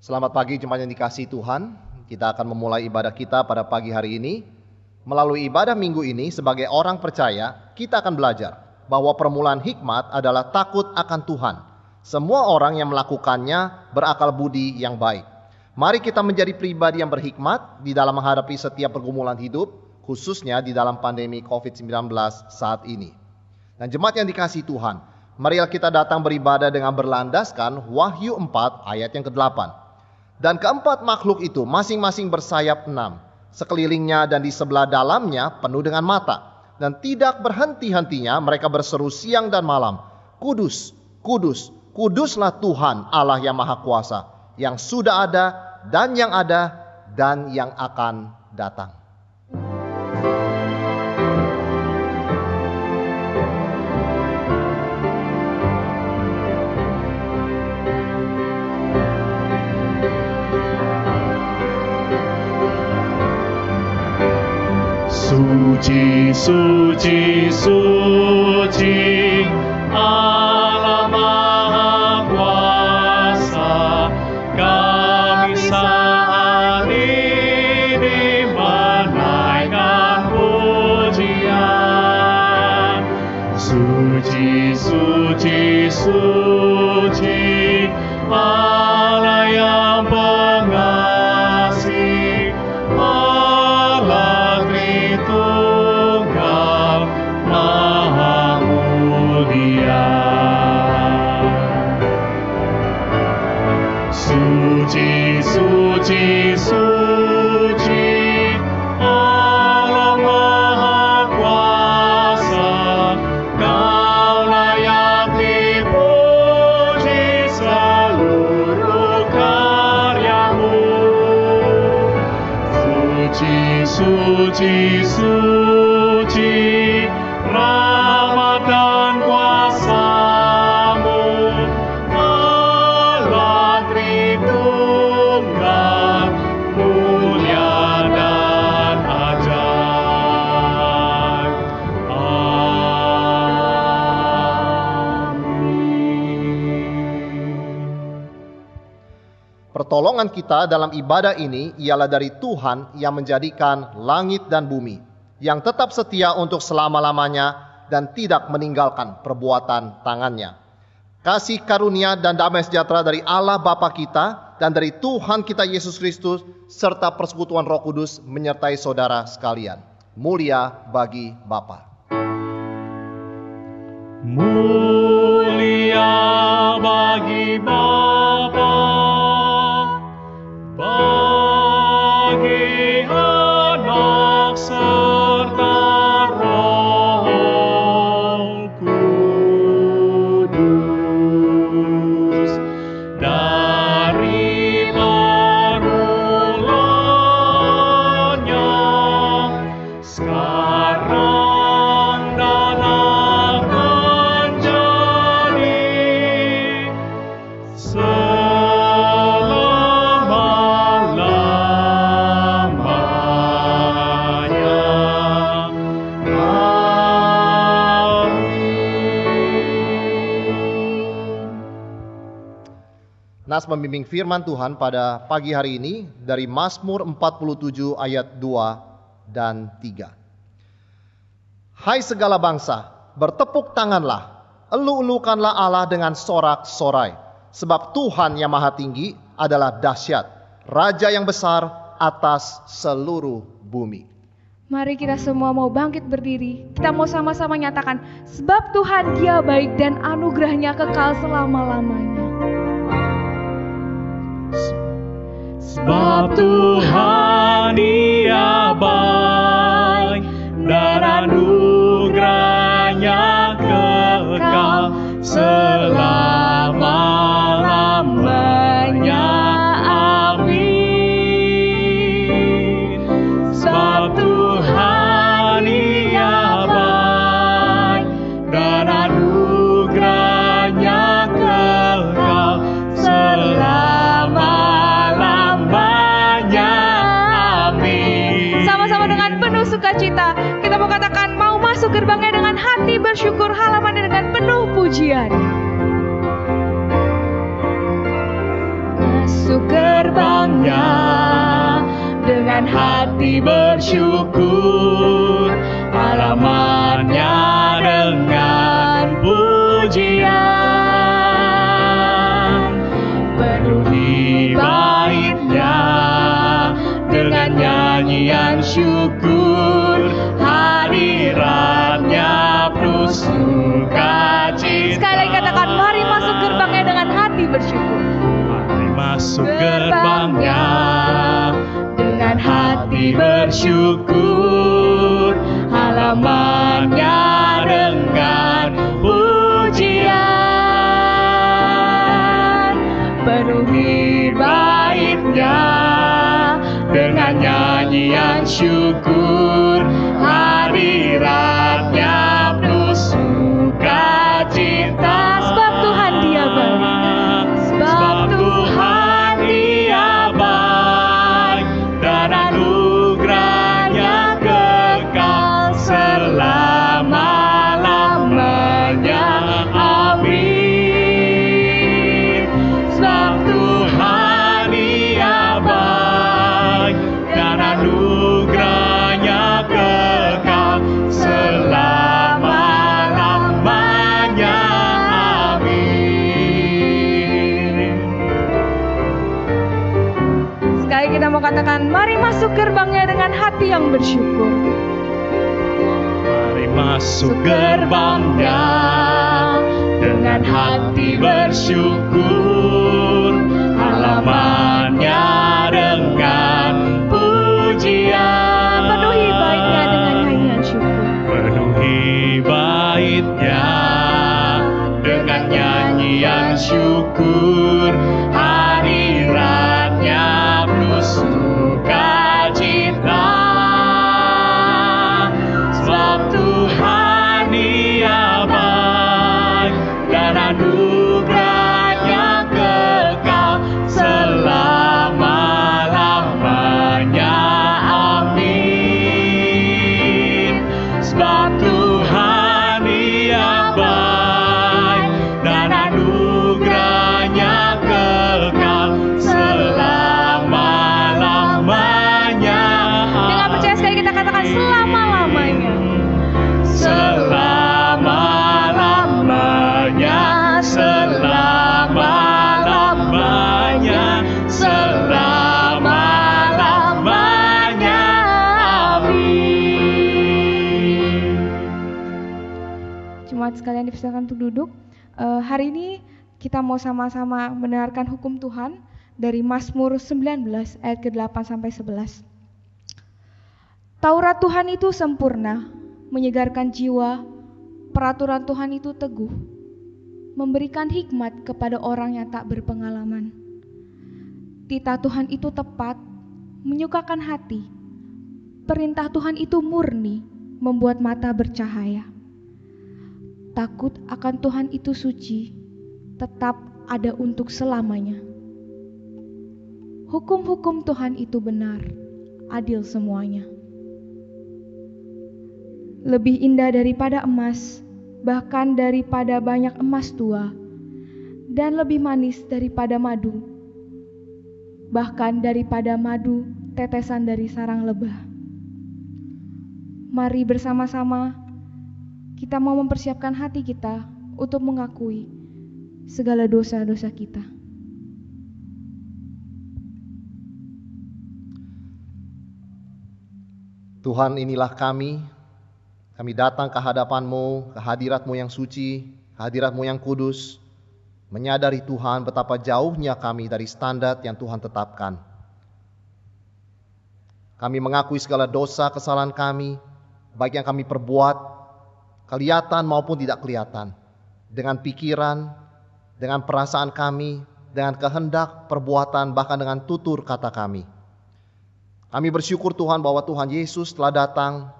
Selamat pagi jemaat yang dikasihi Tuhan. Kita akan memulai ibadah kita pada pagi hari ini. Melalui ibadah minggu ini sebagai orang percaya, kita akan belajar bahwa permulaan hikmat adalah takut akan Tuhan. Semua orang yang melakukannya berakal budi yang baik. Mari kita menjadi pribadi yang berhikmat di dalam menghadapi setiap pergumulan hidup, khususnya di dalam pandemi COVID-19 saat ini. Dan jemaat yang dikasihi Tuhan, marilah kita datang beribadah dengan berlandaskan Wahyu 4 ayat yang ke-8. Dan keempat makhluk itu masing-masing bersayap 6. Sekelilingnya dan di sebelah dalamnya penuh dengan mata. Dan tidak berhenti-hentinya mereka berseru siang dan malam. Kudus, kudus, kuduslah Tuhan Allah yang Maha Kuasa. Yang sudah ada dan yang akan datang. Suci, suci, suci, Allah Maha Kuasa. Kami saat ini menaikkan pujian. Suci, suci, suci, Allah yang pengasih, Allah Tritunggal Maha Mulia. Suci, suci, suci, Allah Maha Kuasa. Kau layak dipuji seluruh karyamu. Suci, suci, suci, rahmat dan kuasa-Mu, Allah Tritunggal, mulia dan ajaib. Amin. Pertolongan kita dalam ibadah ini ialah dari Tuhan yang menjadikan langit dan bumi, yang tetap setia untuk selama-lamanya dan tidak meninggalkan perbuatan tangannya. Kasih karunia dan damai sejahtera dari Allah Bapa kita dan dari Tuhan kita Yesus Kristus serta persekutuan Roh Kudus menyertai saudara sekalian. Mulia bagi Bapa. Mulia bagi Bapa, bagi Anak serta Roh Kudus, dari permulannya, sekarang dan akan jadi, selama-lamanya. Nas membimbing firman Tuhan pada pagi hari ini dari Mazmur 47 ayat 2 dan 3. Hai segala bangsa, bertepuk tanganlah, elu-elukanlah Allah dengan sorak-sorai, sebab Tuhan yang maha tinggi adalah dahsyat, Raja yang besar atas seluruh bumi. Mari kita semua mau bangkit berdiri. Kita mau sama-sama nyatakan, sebab Tuhan Dia baik dan anugerahnya kekal selama-lamanya. Sebab Tuhan Dia baik dan anugerahnya kekal selama-lamanya. Amin. Sebab Tuhan Dia baik dan anugerahnya kekal selama-lamanya. Amin. Sama-sama dengan penuh sukacita, kita mau katakan mau masuk gerbangnya dengan hati bersyukur, halamannya dengan penuh pujian. Masuk ke gerbangnya dengan hati bersyukur, halamannya dengan pujian. Penuhi baitnya dengan nyanyian syukur, hadiratnya penuh sukacita. Sekali lagi katakan, mari masuk gerbangnya dengan hati bersyukur. Mari masuk gerbangnya dengan hati bersyukur, halamannya dengan pujian. Penuhi baitnya dengan nyanyian syukur, hadiratnya penuh sukacita. Sebab Tuhan Dia baik. Sebab Tuhan Dia baik, dan anugerahnya kekal selama-lamanya. Amin. Sebab Tuhan Dia baik, dan anugerahnya kekal selama-lamanya. Amin. Sekali kita mau katakan, mari masuk gerbangnya dengan hati yang bersyukur. Mari masuk gerbangnya dengan hati bersyukur, halamannya dengan pujian. Penuhi baitnya dengan nyanyian syukur. Penuhi baitnya dengan nyanyian syukur, hadiratnya penuh sukacita. Sebab Tuhan Dia baik, dan anugerahnya kekal selama-lamanya. Amin. Sebab Tuhan Dia baik, dan anugerahnya kekal selama-lamanya. Dengan percaya sekali kita katakan selama-lamanya. Selama-lamanya, selama-lamanya, selama-lamanya. Amin. Jemaat sekalian dipersilakan untuk duduk. Hari ini kita mau sama-sama mendengarkan hukum Tuhan dari Mazmur 19 ayat ke-8 sampai 11. Taurat Tuhan itu sempurna, menyegarkan jiwa. Peraturan Tuhan itu teguh, memberikan hikmat kepada orang yang tak berpengalaman. Titah Tuhan itu tepat, menyukakan hati. Perintah Tuhan itu murni, membuat mata bercahaya. Takut akan Tuhan itu suci, tetap ada untuk selamanya. Hukum-hukum Tuhan itu benar, adil semuanya. Lebih indah daripada emas, bahkan daripada banyak emas tua, dan lebih manis daripada madu, bahkan daripada madu tetesan dari sarang lebah. Mari bersama-sama kita mau mempersiapkan hati kita untuk mengakui segala dosa-dosa kita. Tuhan, inilah kami datang ke hadapan-Mu, ke hadirat-Mu yang suci, ke hadirat-Mu yang kudus, menyadari Tuhan betapa jauhnya kami dari standar yang Tuhan tetapkan. Kami mengakui segala dosa, kesalahan kami, baik yang kami perbuat, kelihatan maupun tidak kelihatan, dengan pikiran, dengan perasaan kami, dengan kehendak, perbuatan, bahkan dengan tutur kata kami. Kami bersyukur Tuhan bahwa Tuhan Yesus telah datang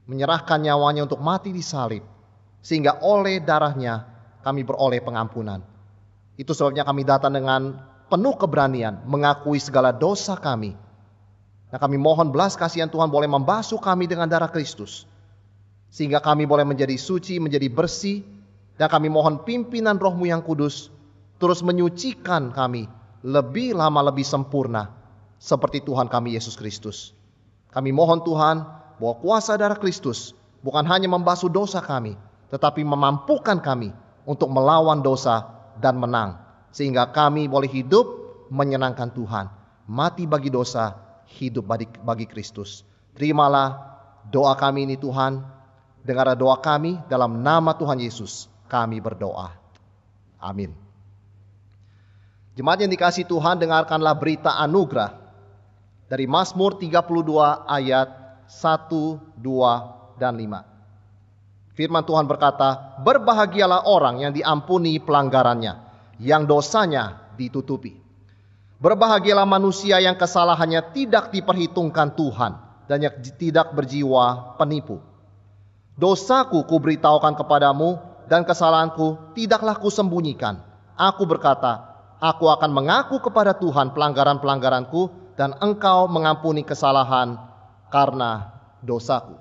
menyerahkan nyawanya untuk mati di salib, sehingga oleh darahnya kami beroleh pengampunan. Itu sebabnya kami datang dengan penuh keberanian mengakui segala dosa kami. Nah, kami mohon belas kasihan Tuhan boleh membasuh kami dengan darah Kristus, sehingga kami boleh menjadi suci, menjadi bersih. Dan kami mohon pimpinan Roh-Mu yang kudus terus menyucikan kami lebih lama lebih sempurna seperti Tuhan kami Yesus Kristus. Kami mohon Tuhan bahwa kuasa darah Kristus bukan hanya membasuh dosa kami, tetapi memampukan kami untuk melawan dosa dan menang. Sehingga kami boleh hidup menyenangkan Tuhan, mati bagi dosa, hidup bagi Kristus. Terimalah doa kami ini Tuhan. Dengarlah doa kami dalam nama Tuhan Yesus. Kami berdoa. Amin. Jemaat yang dikasihi Tuhan, dengarkanlah berita anugerah dari Mazmur 32 ayat 1, 2, dan 5. Firman Tuhan berkata, berbahagialah orang yang diampuni pelanggarannya, yang dosanya ditutupi. Berbahagialah manusia yang kesalahannya tidak diperhitungkan Tuhan, dan yang tidak berjiwa penipu. Dosaku kuberitahukan kepadamu, dan kesalahanku tidaklah kusembunyikan. Aku berkata, aku akan mengaku kepada Tuhan pelanggaran-pelanggaranku, dan Engkau mengampuni kesalahan karena dosaku.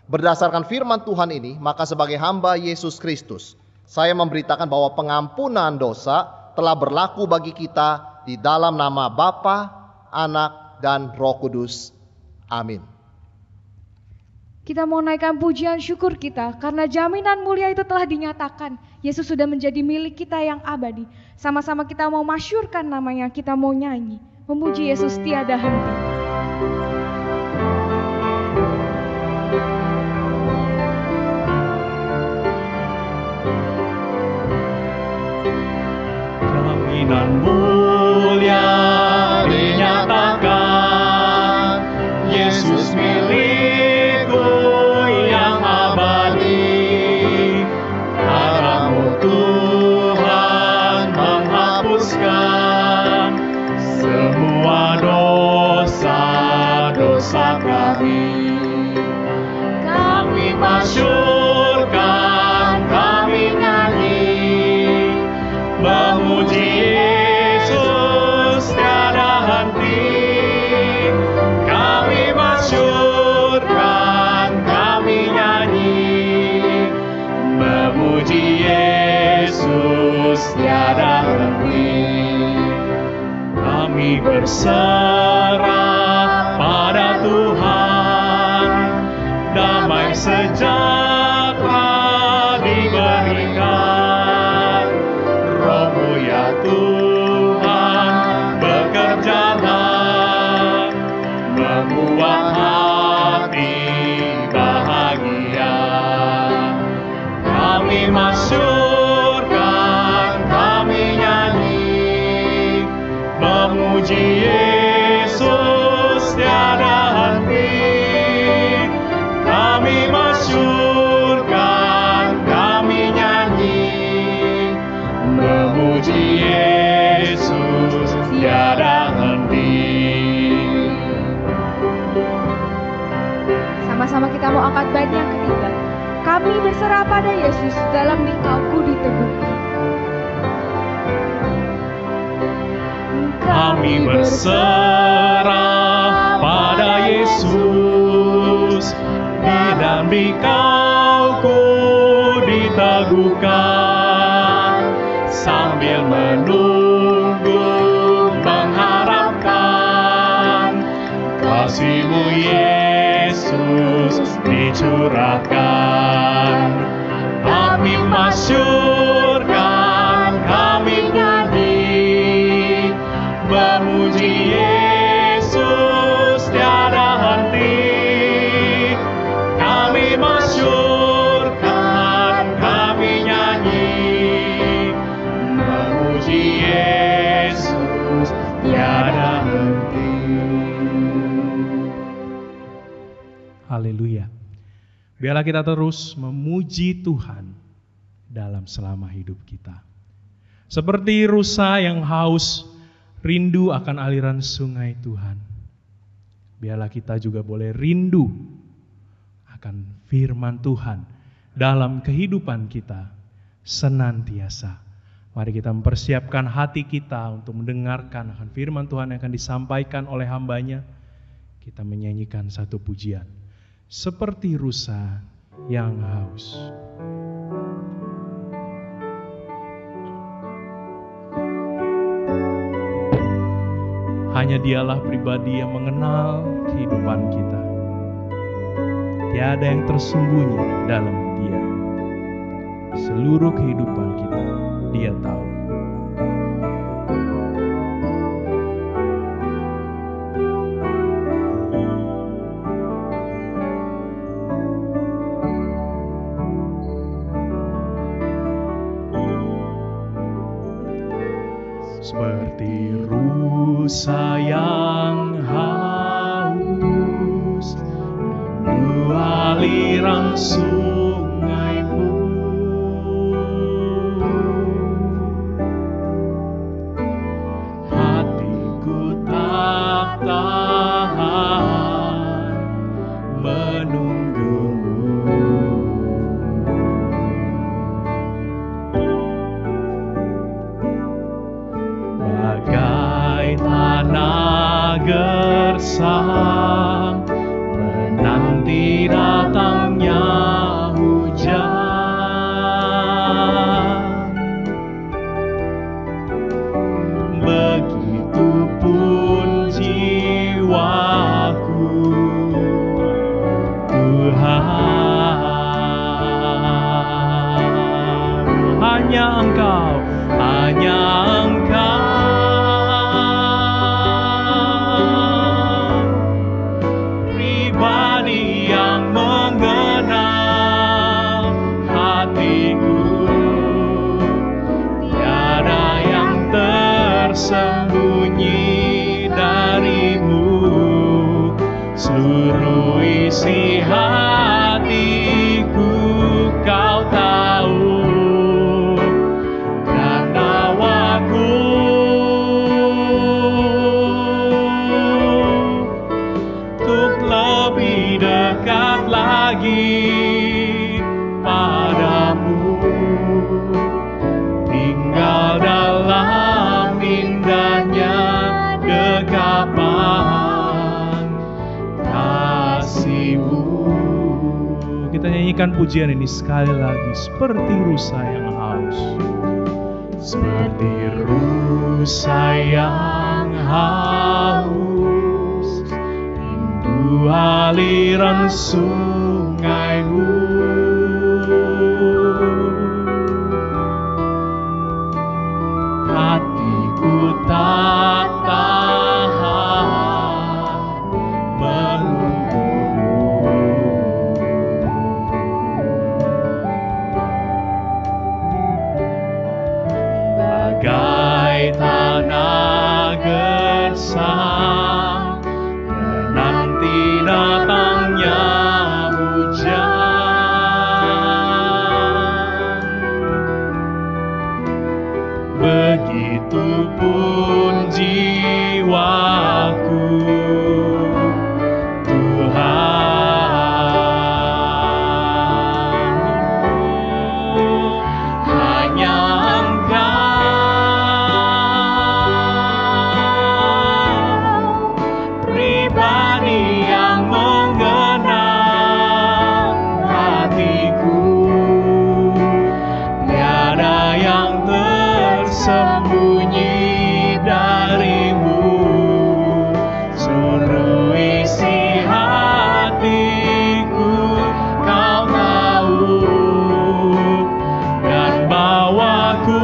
Berdasarkan firman Tuhan ini, maka sebagai hamba Yesus Kristus, saya memberitakan bahwa pengampunan dosa telah berlaku bagi kita di dalam nama Bapa, Anak, dan Roh Kudus. Amin. Kita mau naikkan pujian syukur kita karena jaminan mulia itu telah dinyatakan. Yesus sudah menjadi milik kita yang abadi. Sama-sama kita mau masyurkan namanya, kita mau nyanyi. Memuji Yesus tiada henti. Jaminan mulia dinyatakan, Yesus milikku yang abadi. Darah-Mu Tuhan menghapuskan semua dosa-dosa kami. Kami masyurkan, kami nyanyi, memuji Yesus tiada henti. Kami masyurkan, kami nyanyi, memuji Yesus tiada henti. Kami berserah pada Tuhan, damai sejahtera diberikan. Roh-Mu ya Tuhan bekerjalah, membuat hati bahagia. Kami masyurkan, kami nyanyi, memuji Yesus tiada henti. Kami masyurkan, kami nyanyi, memuji Yesus tiada henti. Sama-sama kita mau angkat bait yang ketiga. Kami berserah pada Yesus, dalam Dikau-Ku diteguhkan. Kami berserah pada Yesus, di dalam Dikau-Ku diteguhkan, sambil menunggu mengharapkan kasih-Mu Yesus dicurahkan. Kami masyurkan, kami nyanyi, memuji Yesus tiada henti. Kami masyurkan, kami nyanyi, memuji Yesus tiada henti. Haleluya. Biarlah kita terus memuji Tuhan dalam selama hidup kita. Seperti rusa yang haus, rindu akan aliran sungai Tuhan. Biarlah kita juga boleh rindu akan firman Tuhan dalam kehidupan kita senantiasa. Mari kita mempersiapkan hati kita untuk mendengarkan akan firman Tuhan yang akan disampaikan oleh hamba-Nya. Kita menyanyikan satu pujian. Seperti rusa yang haus. hanya Dialah pribadi yang mengenal kehidupan kita. Tiada yang tersembunyi dalam Dia. Seluruh kehidupan kita Dia tahu. Seperti rusa yang haus, rindu aliran sungai pun, hatiku tak tahan menunggumu. Bagai tanah gersang menanti datangnya hujan, begitupun jiwaku, Tuhan. Hanya Engkau, hanya Engkau, pribadi yang mengenal hatiku. Tiada yang tersembunyi darimu, seluruh isi hatiku Kau tahu. Dan nawaku untuk lebih dekat lagi padamu, tinggal dalam indahnya dekapan kasih-Mu. Kita nyanyikan pujian ini sekali lagi. Seperti rusa yang haus, seperti rusa yang haus, rindu aliran sungai-Mu, hatiku tak tahan menunggumu. Bagai tanah gersang menanti datangnya hujan, begitupun jiwaku, Tuhan. Hanya Engkau, pribadi yang mengenal hatiku. Tiada yang tersembunyi darimu, seluruh isi hatiku Kau tahu. Dan bawaku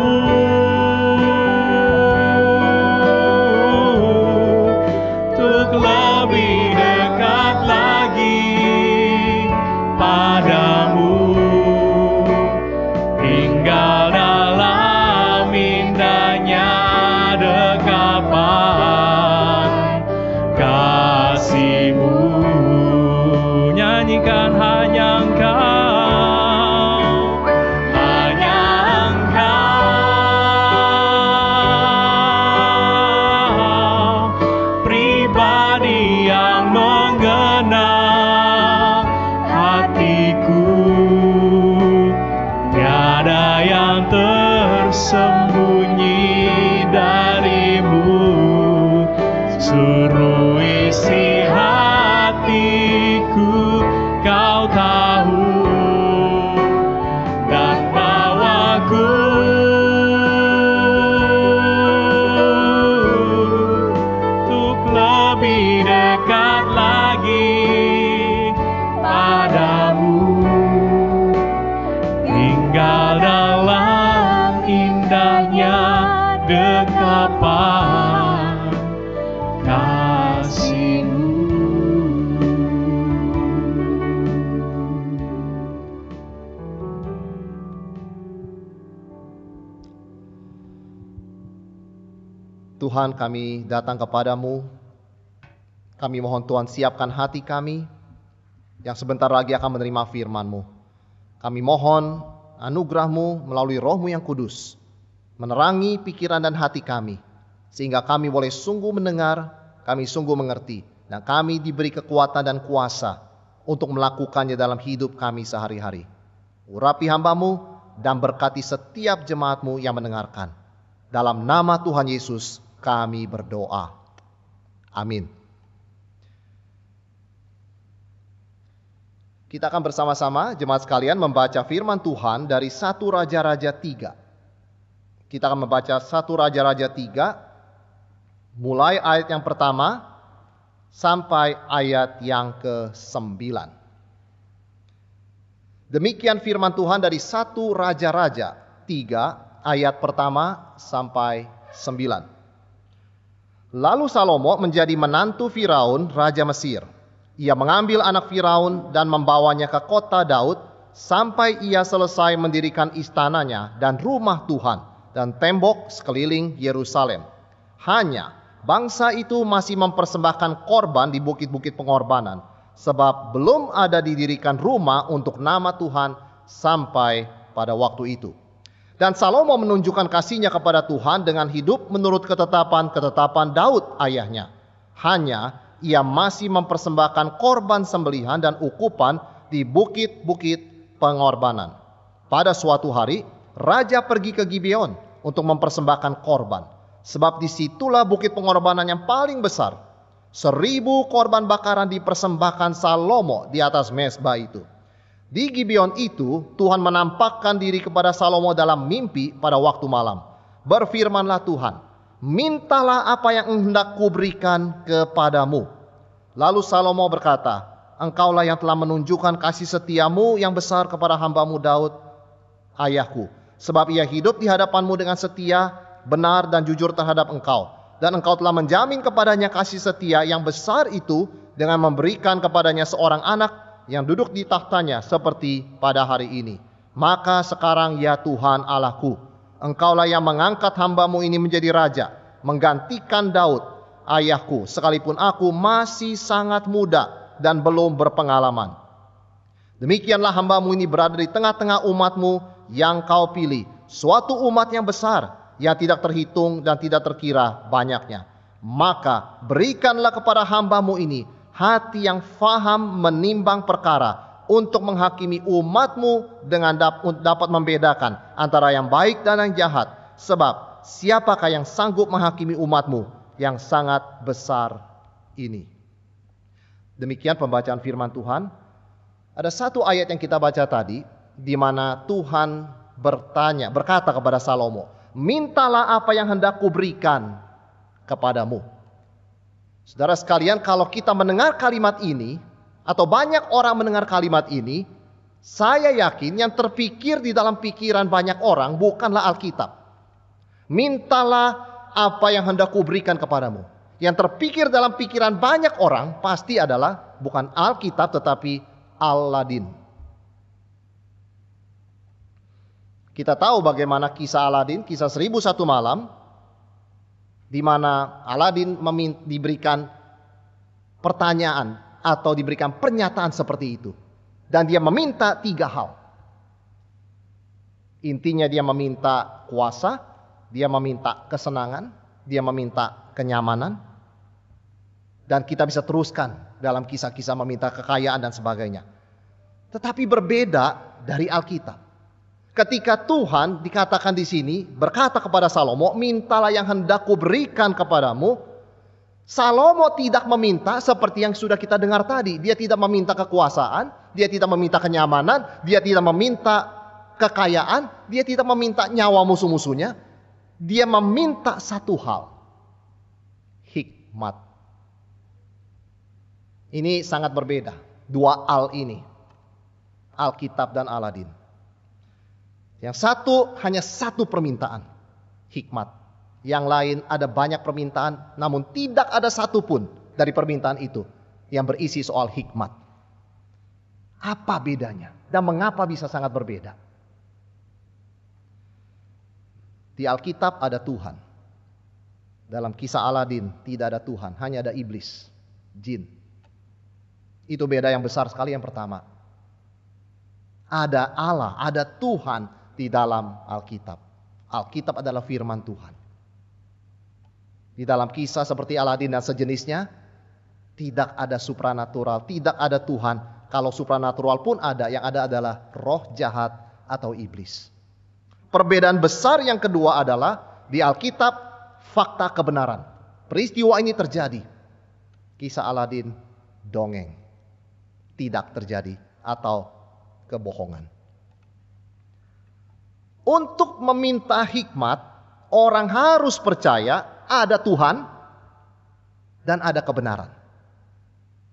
untuk lebih dekat lagi padamu, tinggal dalam indahnya dekapan kasih-Mu. Nyanyikan hanya Engkau, hanya Engkau, pribadi yang mengenal hatiku. Tiada yang tersembunyi darimu, seluruh isi hatiku Kau tahu. Dan bawaku untuk hanya dekapan kasih-Mu. Tuhan, kami datang kepadamu. Kami mohon Tuhan siapkan hati kami yang sebentar lagi akan menerima firman-Mu. Kami mohon anugerah-Mu melalui Roh-Mu yang kudus menerangi pikiran dan hati kami, sehingga kami boleh sungguh mendengar, kami sungguh mengerti, dan kami diberi kekuatan dan kuasa untuk melakukannya dalam hidup kami sehari-hari. Urapi hamba-Mu dan berkati setiap jemaat-Mu yang mendengarkan. Dalam nama Tuhan Yesus kami berdoa. Amin. Kita akan bersama-sama jemaat sekalian membaca firman Tuhan dari 1 Raja-Raja 3. Kita akan membaca 1 Raja-Raja 3 mulai ayat yang pertama sampai ayat yang ke-9. Demikian firman Tuhan dari 1 Raja-Raja 3 ayat pertama sampai 9. Lalu Salomo menjadi menantu Firaun, raja Mesir. Ia mengambil anak Firaun dan membawanya ke kota Daud sampai ia selesai mendirikan istananya dan rumah Tuhan dan tembok sekeliling Yerusalem. Hanya bangsa itu masih mempersembahkan korban di bukit-bukit pengorbanan, sebab belum ada didirikan rumah untuk nama Tuhan sampai pada waktu itu. Dan Salomo menunjukkan kasihnya kepada Tuhan dengan hidup menurut ketetapan Daud ayahnya. Hanya ia masih mempersembahkan korban sembelihan dan ukupan di bukit-bukit pengorbanan. Pada suatu hari, raja pergi ke Gibeon untuk mempersembahkan korban. Sebab disitulah bukit pengorbanan yang paling besar. 1000 korban bakaran dipersembahkan Salomo di atas mezbah itu. Di Gibeon itu, Tuhan menampakkan diri kepada Salomo dalam mimpi pada waktu malam. Berfirmanlah Tuhan, mintalah apa yang hendak kuberikan kepadamu. Lalu Salomo berkata, engkaulah yang telah menunjukkan kasih setiamu yang besar kepada hambamu Daud, ayahku. Sebab ia hidup di hadapanmu dengan setia, benar dan jujur terhadap engkau. Dan engkau telah menjamin kepadanya kasih setia yang besar itu dengan memberikan kepadanya seorang anak yang duduk di tahtanya seperti pada hari ini. Maka sekarang ya Tuhan Allahku, engkaulah yang mengangkat hambamu ini menjadi raja, menggantikan Daud, ayahku, sekalipun aku masih sangat muda dan belum berpengalaman. Demikianlah hambamu ini berada di tengah-tengah umatmu yang kau pilih, suatu umat yang besar, yang tidak terhitung dan tidak terkira banyaknya. Maka berikanlah kepada hambamu ini hati yang faham menimbang perkara untuk menghakimi umatmu dengan dapat membedakan antara yang baik dan yang jahat. Sebab siapakah yang sanggup menghakimi umatmu yang sangat besar ini? Demikian pembacaan firman Tuhan. Ada satu ayat yang kita baca tadi, di mana Tuhan berkata kepada Salomo, mintalah apa yang hendak kuberikan kepadamu. Saudara sekalian, kalau kita mendengar kalimat ini, atau banyak orang mendengar kalimat ini, saya yakin yang terpikir di dalam pikiran banyak orang bukanlah Alkitab. Mintalah apa yang hendak kuberikan kepadamu. Yang terpikir dalam pikiran banyak orang pasti adalah bukan Alkitab tetapi Aladin. Kita tahu bagaimana kisah Aladin, kisah 1001 malam, di mana Aladin diberikan pertanyaan atau diberikan pernyataan seperti itu. Dan dia meminta 3 hal. Intinya dia meminta kuasa, dia meminta kesenangan, dia meminta kenyamanan. Dan kita bisa teruskan dalam kisah-kisah meminta kekayaan dan sebagainya. Tetapi berbeda dari Alkitab. Ketika Tuhan dikatakan di sini berkata kepada Salomo, mintalah yang hendak kuberikan kepadamu. Salomo tidak meminta seperti yang sudah kita dengar tadi. Dia tidak meminta kekuasaan, dia tidak meminta kenyamanan, dia tidak meminta kekayaan, dia tidak meminta nyawa musuh-musuhnya. Dia meminta satu hal, hikmat. Ini sangat berbeda, 2 al ini, Alkitab dan Aladin. Yang satu hanya 1 permintaan, hikmat. Yang lain ada banyak permintaan, namun tidak ada satupun dari permintaan itu yang berisi soal hikmat. Apa bedanya? Dan mengapa bisa sangat berbeda? Di Alkitab ada Tuhan. Dalam kisah Aladin tidak ada Tuhan, hanya ada iblis, jin. Itu beda yang besar sekali yang pertama. Ada Allah, ada Tuhan di dalam Alkitab. Alkitab adalah firman Tuhan. Di dalam kisah seperti Aladin dan sejenisnya, tidak ada supranatural, tidak ada Tuhan. Kalau supranatural pun ada, yang ada adalah roh jahat atau iblis. Perbedaan besar yang kedua adalah di Alkitab fakta kebenaran. Peristiwa ini terjadi. Kisah Aladin dongeng. Tidak terjadi atau kebohongan. Untuk meminta hikmat, orang harus percaya ada Tuhan dan ada kebenaran.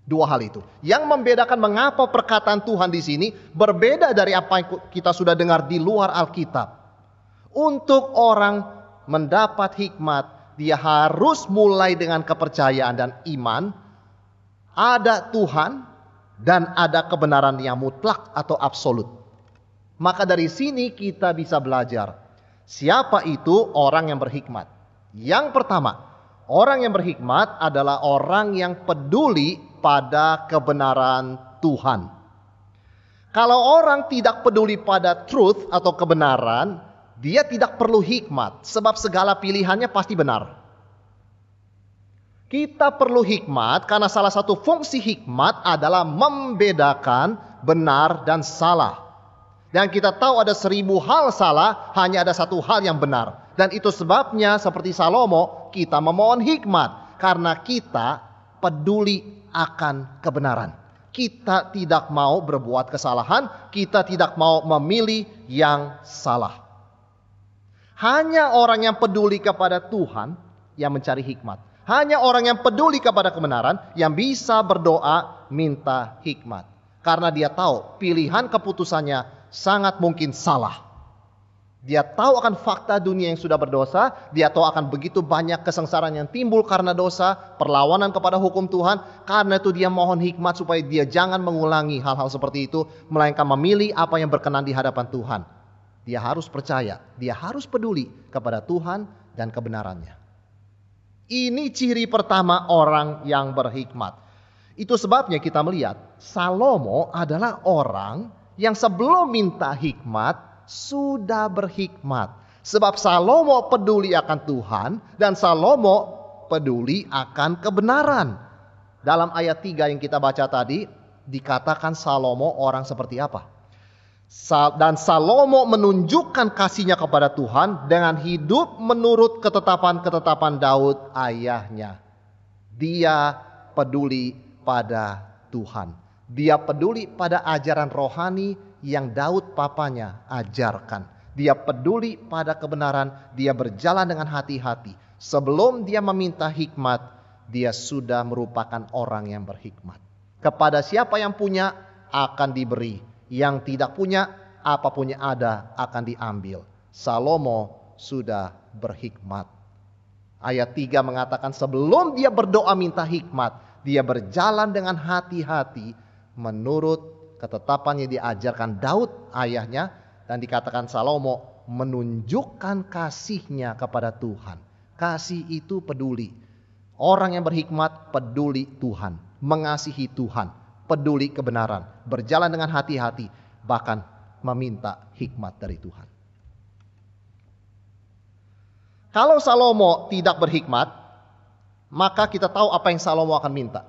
Dua hal itu. Yang membedakan mengapa perkataan Tuhan di sini berbeda dari apa yang kita sudah dengar di luar Alkitab. Untuk orang mendapat hikmat, dia harus mulai dengan kepercayaan dan iman. Ada Tuhan dan ada kebenaran yang mutlak atau absolut. Maka dari sini kita bisa belajar siapa itu orang yang berhikmat. Yang pertama, orang yang berhikmat adalah orang yang peduli pada kebenaran Tuhan. Kalau orang tidak peduli pada truth atau kebenaran, dia tidak perlu hikmat sebab segala pilihannya pasti benar. Kita perlu hikmat karena salah satu fungsi hikmat adalah membedakan benar dan salah. Dan kita tahu ada 1000 hal salah, hanya ada satu hal yang benar. Dan itu sebabnya seperti Salomo, kita memohon hikmat. Karena kita peduli akan kebenaran. Kita tidak mau berbuat kesalahan, kita tidak mau memilih yang salah. Hanya orang yang peduli kepada Tuhan yang mencari hikmat. Hanya orang yang peduli kepada kebenaran yang bisa berdoa minta hikmat. Karena dia tahu pilihan keputusannya sangat mungkin salah. Dia tahu akan fakta dunia yang sudah berdosa. Dia tahu akan begitu banyak kesengsaraan yang timbul karena dosa. Perlawanan kepada hukum Tuhan. Karena itu dia mohon hikmat supaya dia jangan mengulangi hal-hal seperti itu. Melainkan memilih apa yang berkenan di hadapan Tuhan. Dia harus percaya. Dia harus peduli kepada Tuhan dan kebenarannya. Ini ciri pertama orang yang berhikmat. Itu sebabnya kita melihat Salomo adalah orang yang sebelum minta hikmat sudah berhikmat. Sebab Salomo peduli akan Tuhan dan Salomo peduli akan kebenaran. Dalam ayat 3 yang kita baca tadi dikatakan Salomo orang seperti apa? Dan Salomo menunjukkan kasihnya kepada Tuhan dengan hidup menurut ketetapan-ketetapan Daud ayahnya. Dia peduli pada Tuhan. Dia peduli pada ajaran rohani yang Daud papanya ajarkan. Dia peduli pada kebenaran, dia berjalan dengan hati-hati. Sebelum dia meminta hikmat, dia sudah merupakan orang yang berhikmat. Kepada siapa yang punya akan diberi. Yang tidak punya, apapun yang ada akan diambil. Salomo sudah berhikmat. Ayat 3 mengatakan sebelum dia berdoa minta hikmat, dia berjalan dengan hati-hati menurut ketetapan yang diajarkan Daud ayahnya. Dan dikatakan Salomo menunjukkan kasihnya kepada Tuhan. Kasih itu peduli. Orang yang berhikmat peduli Tuhan, mengasihi Tuhan. Peduli kebenaran, berjalan dengan hati-hati, bahkan meminta hikmat dari Tuhan. Kalau Salomo tidak berhikmat, maka kita tahu apa yang Salomo akan minta.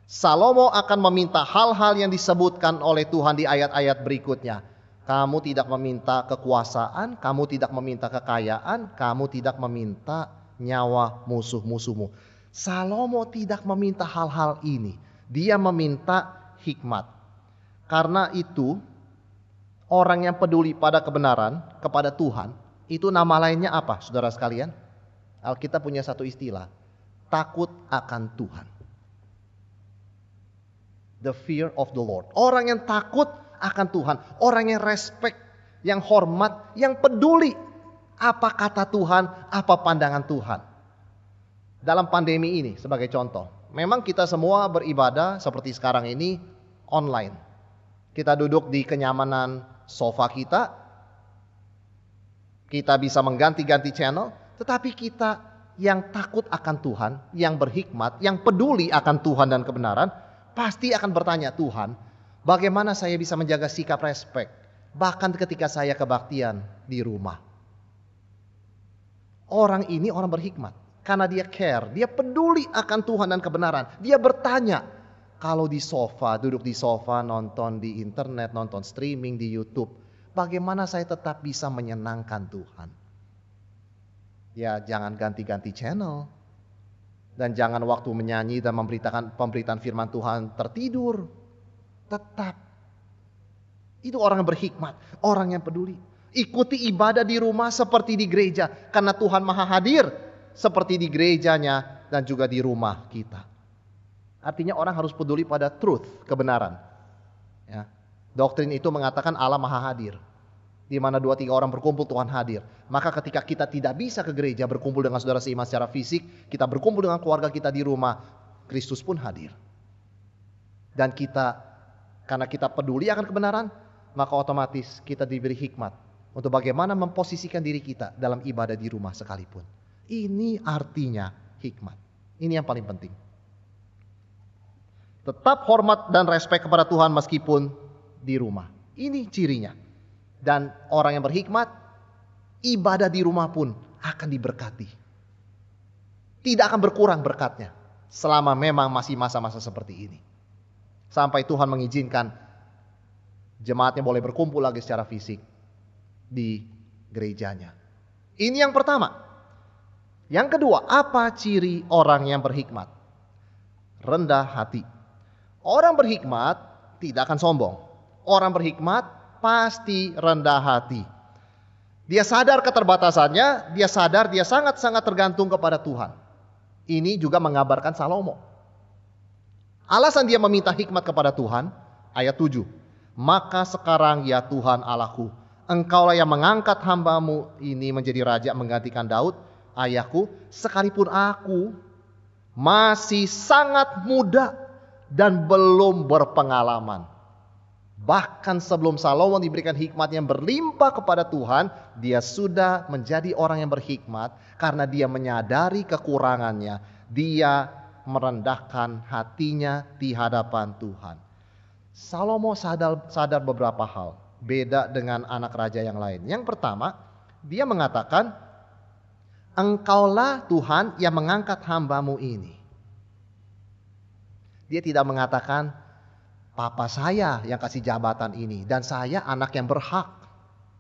Salomo akan meminta hal-hal yang disebutkan oleh Tuhan di ayat-ayat berikutnya. Kamu tidak meminta kekuasaan, kamu tidak meminta kekayaan, kamu tidak meminta nyawa musuh-musuhmu. Salomo tidak meminta hal-hal ini. Dia meminta hikmat. Karena itu orang yang peduli pada kebenaran, kepada Tuhan, itu nama lainnya apa saudara sekalian? Alkitab punya satu istilah. Takut akan Tuhan. The fear of the Lord. Orang yang takut akan Tuhan. Orang yang respect, yang hormat, yang peduli Apa kata Tuhan, apa pandangan Tuhan. Dalam pandemi ini sebagai contoh, memang kita semua beribadah seperti sekarang ini online. Kita duduk di kenyamanan sofa kita bisa mengganti-ganti channel, tetapi kita yang takut akan Tuhan, yang berhikmat, yang peduli akan Tuhan dan kebenaran, pasti akan bertanya, Tuhan, bagaimana saya bisa menjaga sikap respek, bahkan ketika saya kebaktian di rumah. Orang ini orang berhikmat, karena dia care, dia peduli akan Tuhan dan kebenaran. Dia bertanya, kalau di sofa, duduk di sofa, nonton di internet, nonton streaming di YouTube, bagaimana saya tetap bisa menyenangkan Tuhan? Ya jangan ganti-ganti channel. Dan jangan waktu menyanyi dan pemberitaan firman Tuhan tertidur. Tetap. Itu orang yang berhikmat, orang yang peduli. Ikuti ibadah di rumah seperti di gereja. Karena Tuhan maha hadir seperti di gerejanya dan juga di rumah kita. Artinya orang harus peduli pada truth, kebenaran. Ya. Doktrin itu mengatakan Allah maha hadir. Di mana 2-3 orang berkumpul Tuhan hadir. Maka ketika kita tidak bisa ke gereja berkumpul dengan saudara seiman secara fisik, kita berkumpul dengan keluarga kita di rumah, Kristus pun hadir. Dan kita, karena kita peduli akan kebenaran, maka otomatis kita diberi hikmat untuk bagaimana memposisikan diri kita dalam ibadah di rumah sekalipun. Ini artinya hikmat. Ini yang paling penting. Tetap hormat dan respek kepada Tuhan meskipun di rumah. Ini cirinya. Dan orang yang berhikmat, ibadah di rumah pun akan diberkati. Tidak akan berkurang berkatnya selama memang masih masa-masa seperti ini. Sampai Tuhan mengizinkan jemaatnya boleh berkumpul lagi secara fisik di gerejanya. Ini yang pertama. Yang kedua, apa ciri orang yang berhikmat? Rendah hati. Orang berhikmat tidak akan sombong. Orang berhikmat pasti rendah hati. Dia sadar keterbatasannya, dia sadar dia sangat-sangat tergantung kepada Tuhan. Ini juga mengabarkan Salomo. Alasan dia meminta hikmat kepada Tuhan, ayat 7. Maka sekarang ya Tuhan Allahku, Engkaulah yang mengangkat hambamu ini menjadi raja menggantikan Daud, ayahku, sekalipun aku masih sangat muda dan belum berpengalaman. Bahkan sebelum Salomo diberikan hikmat yang berlimpah kepada Tuhan, dia sudah menjadi orang yang berhikmat karena dia menyadari kekurangannya. Dia merendahkan hatinya di hadapan Tuhan. Salomo sadar beberapa hal, beda dengan anak raja yang lain. Yang pertama, dia mengatakan, Engkaulah Tuhan yang mengangkat hambamu ini. Dia tidak mengatakan, Papa saya yang kasih jabatan ini dan saya anak yang berhak.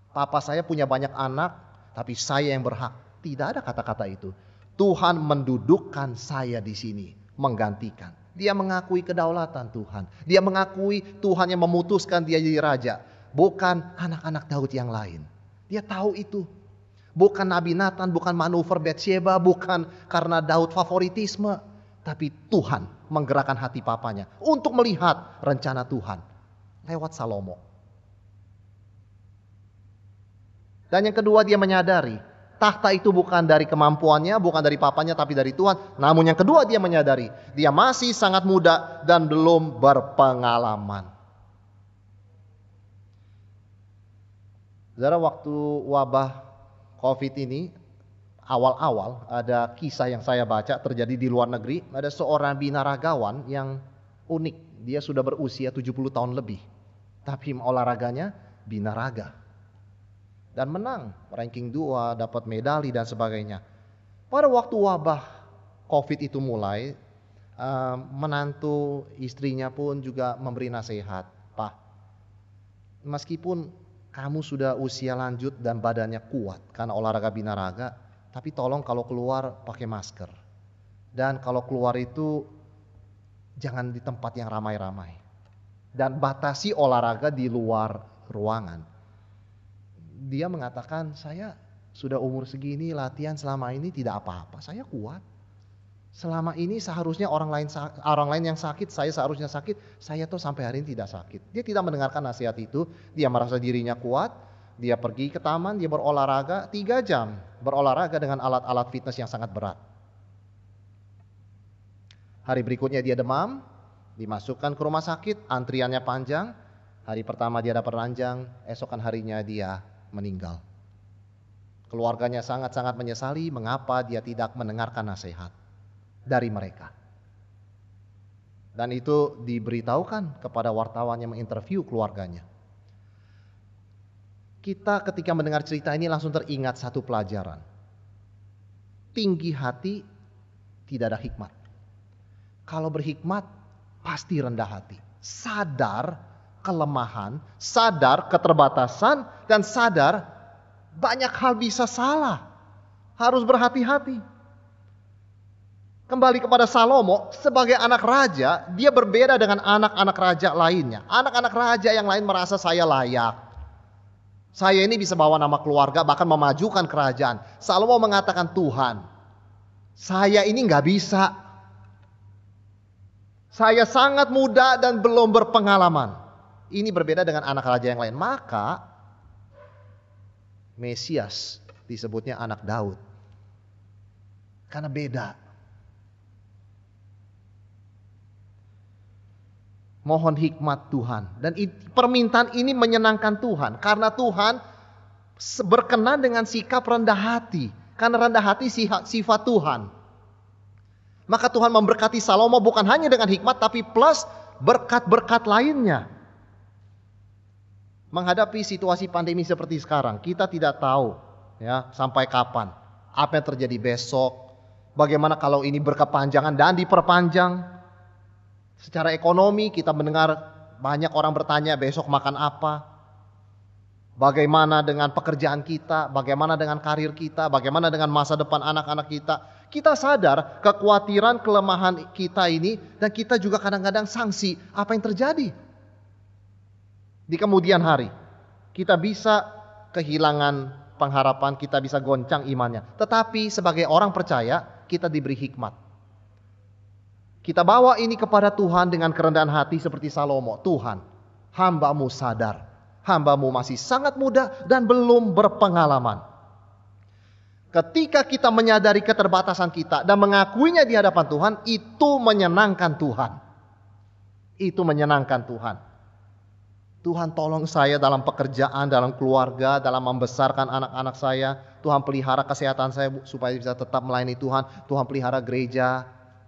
Papa saya punya banyak anak tapi saya yang berhak. Tidak ada kata-kata itu. Tuhan mendudukkan saya di sini, menggantikan. Dia mengakui kedaulatan Tuhan. Dia mengakui Tuhan yang memutuskan dia jadi raja, bukan anak-anak Daud yang lain. Dia tahu itu. Bukan Nabi Nathan, bukan manuver Batsheba, bukan karena Daud favoritisme, tapi Tuhan menggerakkan hati papanya untuk melihat rencana Tuhan lewat Salomo. Dan yang kedua, dia menyadari tahta itu bukan dari kemampuannya, bukan dari papanya, tapi dari Tuhan. Namun yang kedua, dia menyadari dia masih sangat muda dan belum berpengalaman. Saudara, waktu wabah COVID ini awal-awal ada kisah yang saya baca terjadi di luar negeri. Ada seorang binaragawan yang unik. Dia sudah berusia 70 tahun lebih. Tapi olahraganya binaraga. Dan menang. Ranking 2, dapat medali dan sebagainya. Pada waktu wabah COVID itu mulai, menantu istrinya pun juga memberi nasihat. Pak, meskipun kamu sudah usia lanjut dan badannya kuat karena olahraga binaraga, tapi tolong kalau keluar pakai masker. Dan kalau keluar itu jangan di tempat yang ramai-ramai. Dan batasi olahraga di luar ruangan. Dia mengatakan, saya sudah umur segini latihan selama ini tidak apa-apa. Saya kuat. Selama ini seharusnya orang lain yang sakit, saya seharusnya sakit. Saya tuh sampai hari ini tidak sakit. Dia tidak mendengarkan nasihat itu. Dia merasa dirinya kuat. Dia pergi ke taman, dia berolahraga 3 jam. Berolahraga dengan alat-alat fitness yang sangat berat. Hari berikutnya dia demam, dimasukkan ke rumah sakit, antriannya panjang. Hari pertama dia dapat ranjang, esokan harinya dia meninggal. Keluarganya sangat-sangat menyesali mengapa dia tidak mendengarkan nasihat dari mereka. Dan itu diberitahukan kepada wartawan yang menginterview keluarganya. Kita ketika mendengar cerita ini langsung teringat satu pelajaran. Tinggi hati tidak ada hikmat. Kalau berhikmat pasti rendah hati. Sadar kelemahan, sadar keterbatasan, dan sadar banyak hal bisa salah. Harus berhati-hati. Kembali kepada Salomo, sebagai anak raja, dia berbeda dengan anak-anak raja lainnya. Anak-anak raja yang lain merasa saya layak. Saya ini bisa bawa nama keluarga, bahkan memajukan kerajaan. Salomo mengatakan, Tuhan, saya ini gak bisa. Saya sangat muda dan belum berpengalaman. Ini berbeda dengan anak raja yang lain. Maka, Mesias disebutnya anak Daud. Karena beda. Mohon hikmat Tuhan. Dan permintaan ini menyenangkan Tuhan. Karena Tuhan berkenan dengan sikap rendah hati. Karena rendah hati sifat Tuhan. Maka Tuhan memberkati Salomo bukan hanya dengan hikmat, tapi plus berkat-berkat lainnya. Menghadapi situasi pandemi seperti sekarang, kita tidak tahu ya sampai kapan. Apa yang terjadi besok. Bagaimana kalau ini berkepanjangan dan diperpanjang. Secara ekonomi kita mendengar banyak orang bertanya besok makan apa. Bagaimana dengan pekerjaan kita, bagaimana dengan karir kita, bagaimana dengan masa depan anak-anak kita. Kita sadar kekhawatiran, kelemahan kita ini, dan kita juga kadang-kadang sangsi apa yang terjadi. Di kemudian hari, kita bisa kehilangan pengharapan, kita bisa goncang imannya. Tetapi sebagai orang percaya, kita diberi hikmat. Kita bawa ini kepada Tuhan dengan kerendahan hati seperti Salomo. Tuhan, hamba-Mu sadar. Hamba-Mu masih sangat muda dan belum berpengalaman. Ketika kita menyadari keterbatasan kita dan mengakuinya di hadapan Tuhan, itu menyenangkan Tuhan. Itu menyenangkan Tuhan. Tuhan tolong saya dalam pekerjaan, dalam keluarga, dalam membesarkan anak-anak saya. Tuhan pelihara kesehatan saya supaya bisa tetap melayani Tuhan. Tuhan pelihara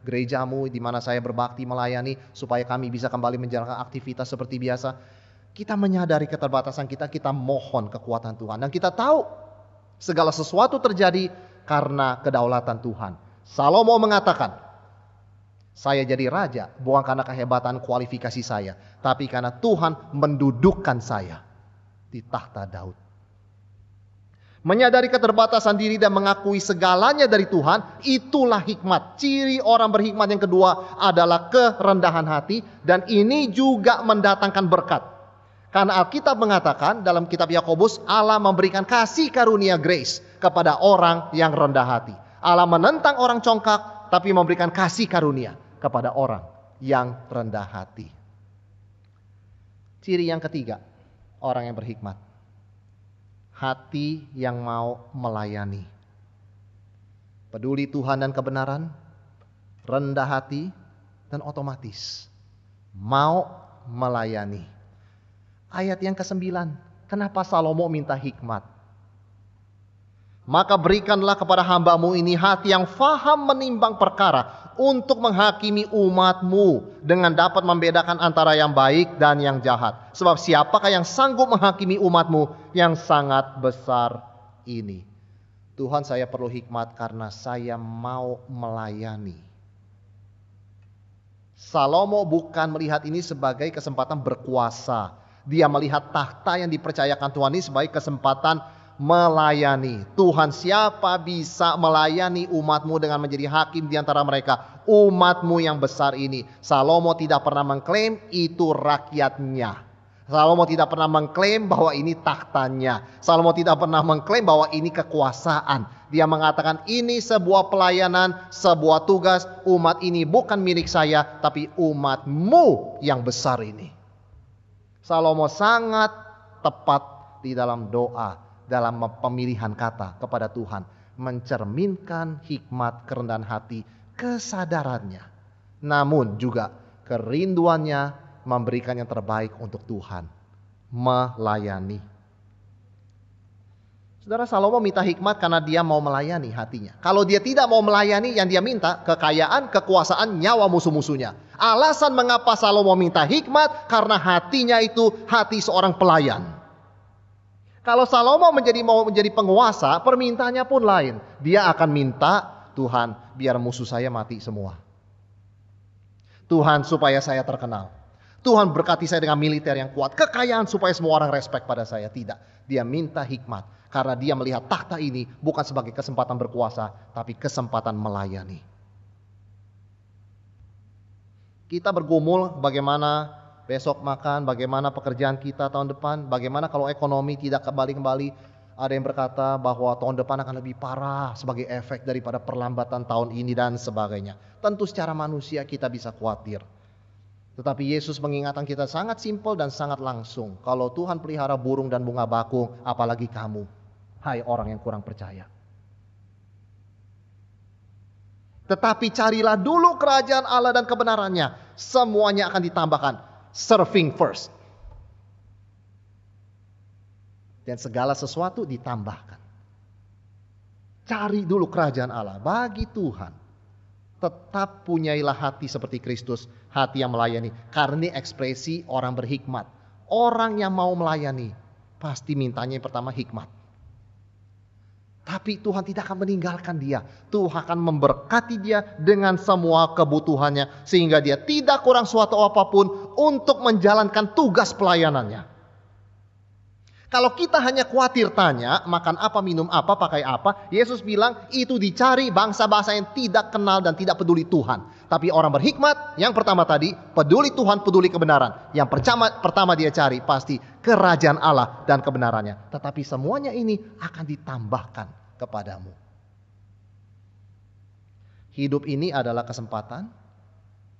gerejamu di mana saya berbakti melayani supaya kami bisa kembali menjalankan aktivitas seperti biasa. Kita menyadari keterbatasan kita, kita mohon kekuatan Tuhan. Dan kita tahu segala sesuatu terjadi karena kedaulatan Tuhan. Salomo mengatakan, saya jadi raja bukan karena kehebatan kualifikasi saya, tapi karena Tuhan mendudukkan saya di tahta Daud. Menyadari keterbatasan diri dan mengakui segalanya dari Tuhan, itulah hikmat. Ciri orang berhikmat yang kedua adalah kerendahan hati, dan ini juga mendatangkan berkat. Karena Alkitab mengatakan dalam kitab Yakobus, Allah memberikan kasih karunia grace kepada orang yang rendah hati. Allah menentang orang congkak, tapi memberikan kasih karunia kepada orang yang rendah hati. Ciri yang ketiga, orang yang berhikmat. Hati yang mau melayani. Peduli Tuhan dan kebenaran, rendah hati, dan otomatis mau melayani. Ayat yang ke-9, kenapa Salomo minta hikmat? Maka berikanlah kepada hamba-Mu ini hati yang faham menimbang perkara untuk menghakimi umat-Mu dengan dapat membedakan antara yang baik dan yang jahat. Sebab siapakah yang sanggup menghakimi umat-Mu yang sangat besar ini? Tuhan, saya perlu hikmat karena saya mau melayani. Salomo bukan melihat ini sebagai kesempatan berkuasa. Dia melihat tahta yang dipercayakan Tuhan ini sebagai kesempatan melayani. Tuhan, siapa bisa melayani umat-Mu dengan menjadi hakim di antara mereka? Umat-Mu yang besar ini. Salomo tidak pernah mengklaim itu rakyatnya. Salomo tidak pernah mengklaim bahwa ini tahtanya. Salomo tidak pernah mengklaim bahwa ini kekuasaan. Dia mengatakan ini sebuah pelayanan, sebuah tugas. Umat ini bukan milik saya, tapi umat-Mu yang besar ini. Salomo sangat tepat di dalam doa, dalam pemilihan kata kepada Tuhan, mencerminkan hikmat kerendahan hati, kesadarannya, namun juga kerinduannya memberikan yang terbaik untuk Tuhan, melayani. Saudara, Salomo minta hikmat karena dia mau melayani hatinya. Kalau dia tidak mau melayani, yang dia minta kekayaan, kekuasaan, nyawa musuh-musuhnya. Alasan mengapa Salomo minta hikmat karena hatinya itu hati seorang pelayan. Kalau Salomo mau menjadi penguasa, permintaannya pun lain. Dia akan minta, Tuhan, biar musuh saya mati semua. Tuhan, supaya saya terkenal. Tuhan, berkati saya dengan militer yang kuat, kekayaan supaya semua orang respect pada saya. Tidak, dia minta hikmat. Karena dia melihat takhta ini bukan sebagai kesempatan berkuasa, tapi kesempatan melayani. Kita bergumul bagaimana besok makan, bagaimana pekerjaan kita tahun depan, bagaimana kalau ekonomi tidak kembali-kembali. Ada yang berkata bahwa tahun depan akan lebih parah sebagai efek daripada perlambatan tahun ini dan sebagainya. Tentu secara manusia kita bisa khawatir. Tetapi Yesus mengingatkan kita sangat simpel dan sangat langsung. Kalau Tuhan pelihara burung dan bunga bakung, apalagi kamu, hai orang yang kurang percaya. Tetapi carilah dulu kerajaan Allah dan kebenarannya. Semuanya akan ditambahkan. Serving first. Dan segala sesuatu ditambahkan. Cari dulu kerajaan Allah bagi Tuhan. Tetap punyailah hati seperti Kristus, hati yang melayani. Karena ini ekspresi orang berhikmat. Orang yang mau melayani pasti mintanya yang pertama hikmat. Tapi Tuhan tidak akan meninggalkan dia. Tuhan akan memberkati dia dengan semua kebutuhannya, sehingga dia tidak kurang suatu apapun untuk menjalankan tugas pelayanannya. Kalau kita hanya khawatir tanya, makan apa, minum apa, pakai apa, Yesus bilang itu dicari bangsa-bangsa yang tidak kenal dan tidak peduli Tuhan. Tapi orang berhikmat, yang pertama tadi, peduli Tuhan, peduli kebenaran. Yang pertama dia cari pasti kerajaan Allah dan kebenarannya. Tetapi semuanya ini akan ditambahkan kepadamu. Hidup ini adalah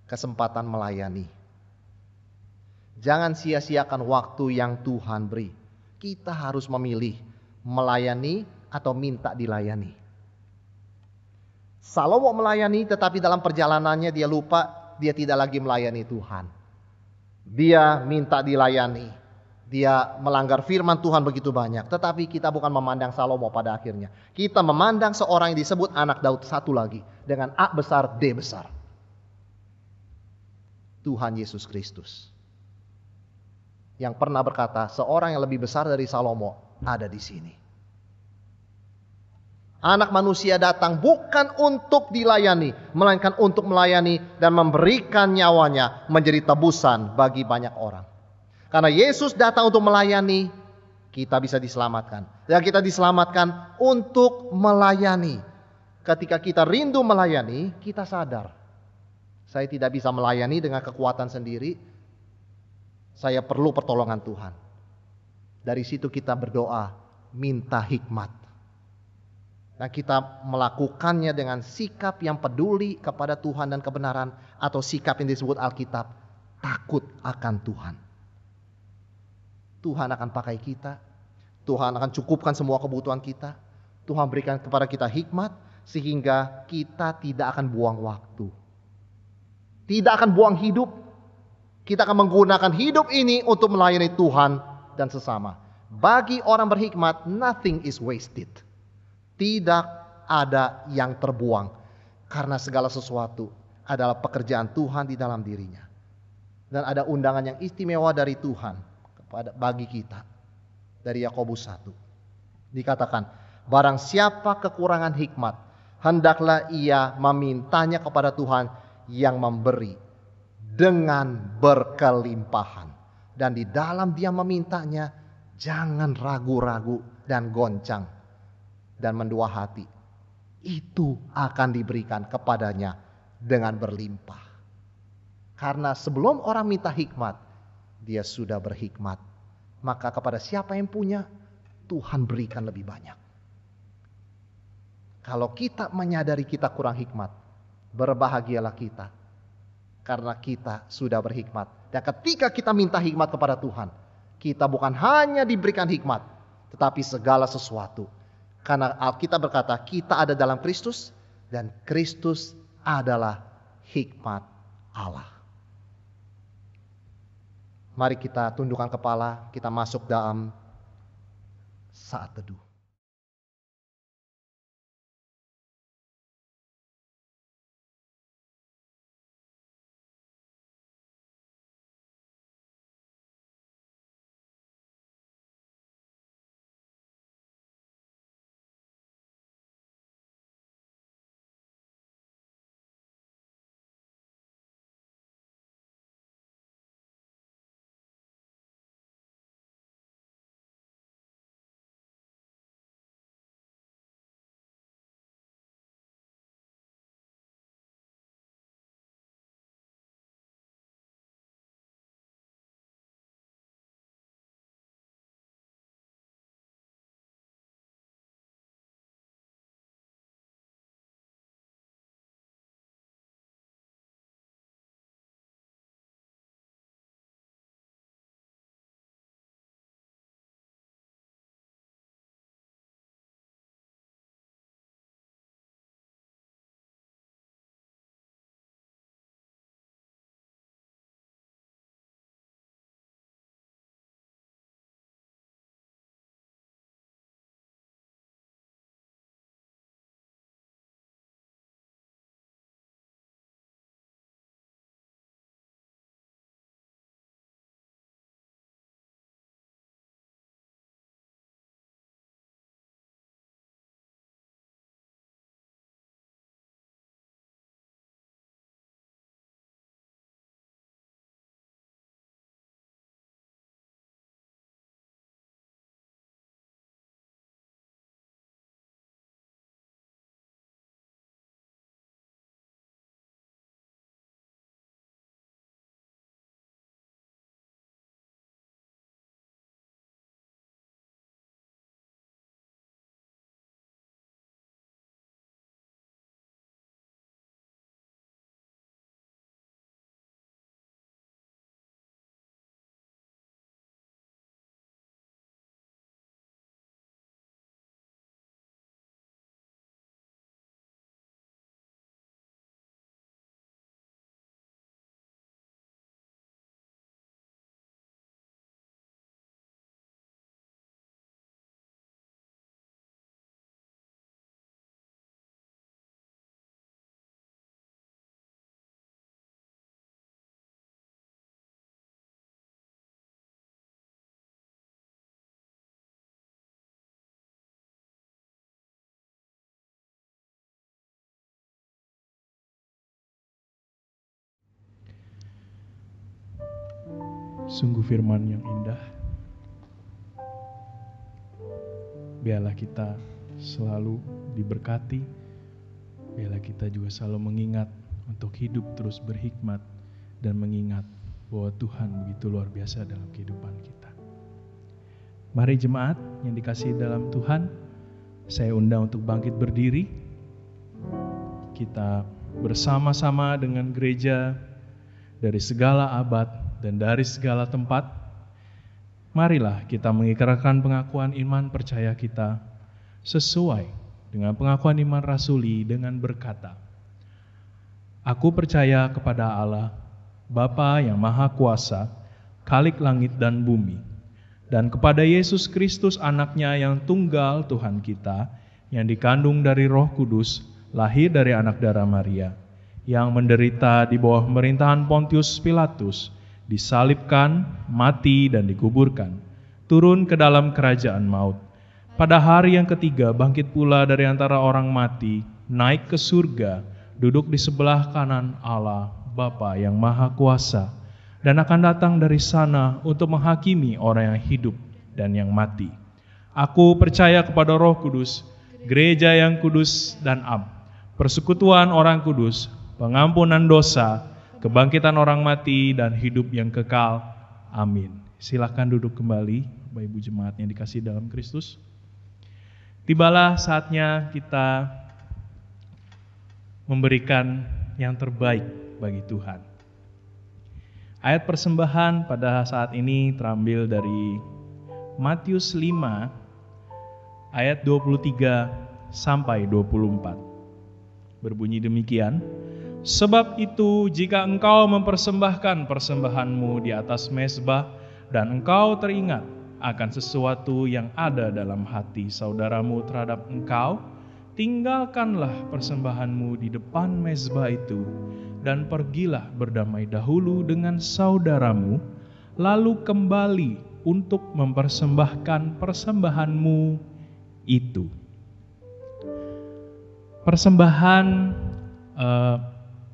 kesempatan melayani. Jangan sia-siakan waktu yang Tuhan beri. Kita harus memilih melayani atau minta dilayani. Salomo melayani, tetapi dalam perjalanannya dia lupa, dia tidak lagi melayani Tuhan. Dia minta dilayani. Dia melanggar firman Tuhan begitu banyak. Tetapi kita bukan memandang Salomo pada akhirnya. Kita memandang seorang yang disebut anak Daud satu lagi. Dengan A besar, D besar. Tuhan Yesus Kristus. Yang pernah berkata, seorang yang lebih besar dari Salomo ada di sini. Anak manusia datang bukan untuk dilayani, melainkan untuk melayani dan memberikan nyawanya menjadi tebusan bagi banyak orang. Karena Yesus datang untuk melayani, kita bisa diselamatkan. Dan kita diselamatkan untuk melayani. Ketika kita rindu melayani, kita sadar. Saya tidak bisa melayani dengan kekuatan sendiri. Saya perlu pertolongan Tuhan. Dari situ kita berdoa, minta hikmat. Dan kita melakukannya dengan sikap yang peduli kepada Tuhan dan kebenaran. Atau sikap yang disebut Alkitab, takut akan Tuhan. Tuhan akan pakai kita. Tuhan akan cukupkan semua kebutuhan kita. Tuhan berikan kepada kita hikmat. Sehingga kita tidak akan buang waktu. Tidak akan buang hidup. Kita akan menggunakan hidup ini untuk melayani Tuhan dan sesama. Bagi orang berhikmat, nothing is wasted. Tidak ada yang terbuang. Karena segala sesuatu adalah pekerjaan Tuhan di dalam dirinya. Dan ada undangan yang istimewa dari Tuhan bagi kita. Dari Yakobus 1. Dikatakan, barang siapa kekurangan hikmat, hendaklah ia memintanya kepada Tuhan yang memberi dengan berkelimpahan. Dan di dalam dia memintanya, jangan ragu-ragu dan goncang dan mendua hati. Itu akan diberikan kepadanya dengan berlimpah. Karena sebelum orang minta hikmat, dia sudah berhikmat. Maka kepada siapa yang punya, Tuhan berikan lebih banyak. Kalau kita menyadari kita kurang hikmat, berbahagialah kita. Karena kita sudah berhikmat. Dan ketika kita minta hikmat kepada Tuhan, Kita bukan hanya diberikan hikmat, tetapi segala sesuatu. Karena Alkitab berkata kita ada dalam Kristus dan Kristus adalah hikmat Allah. Mari kita tundukkan kepala, kita masuk dalam saat teduh. Sungguh firman yang indah. Biarlah kita selalu diberkati. Biarlah kita juga selalu mengingat untuk hidup terus berhikmat dan mengingat bahwa Tuhan begitu luar biasa dalam kehidupan kita. Mari jemaat yang dikasihi dalam Tuhan, saya undang untuk bangkit berdiri. Kita bersama-sama dengan gereja dari segala abad dan dari segala tempat, marilah kita mengikrarkan pengakuan iman percaya kita sesuai dengan pengakuan iman rasuli dengan berkata, Aku percaya kepada Allah, Bapa yang Maha Kuasa, Khalik langit dan bumi, dan kepada Yesus Kristus anaknya yang tunggal Tuhan kita, yang dikandung dari Roh Kudus, lahir dari anak darah Maria, yang menderita di bawah pemerintahan Pontius Pilatus, disalibkan, mati dan dikuburkan, turun ke dalam kerajaan maut. Pada hari yang ketiga bangkit pula dari antara orang mati, naik ke surga, duduk di sebelah kanan Allah, Bapa yang Maha Kuasa, dan akan datang dari sana untuk menghakimi orang yang hidup dan yang mati. Aku percaya kepada Roh Kudus, gereja yang kudus dan am, persekutuan orang kudus, pengampunan dosa, kebangkitan orang mati dan hidup yang kekal. Amin. Silakan duduk kembali, Bapak Ibu jemaat yang dikasihi dalam Kristus. Tibalah saatnya kita memberikan yang terbaik bagi Tuhan. Ayat persembahan pada saat ini terambil dari Matius 5 ayat 23 sampai 24. Berbunyi demikian, sebab itu jika engkau mempersembahkan persembahanmu di atas mezbah dan engkau teringat akan sesuatu yang ada dalam hati saudaramu terhadap engkau, tinggalkanlah persembahanmu di depan mezbah itu dan pergilah berdamai dahulu dengan saudaramu, lalu kembali untuk mempersembahkan persembahanmu itu. Persembahan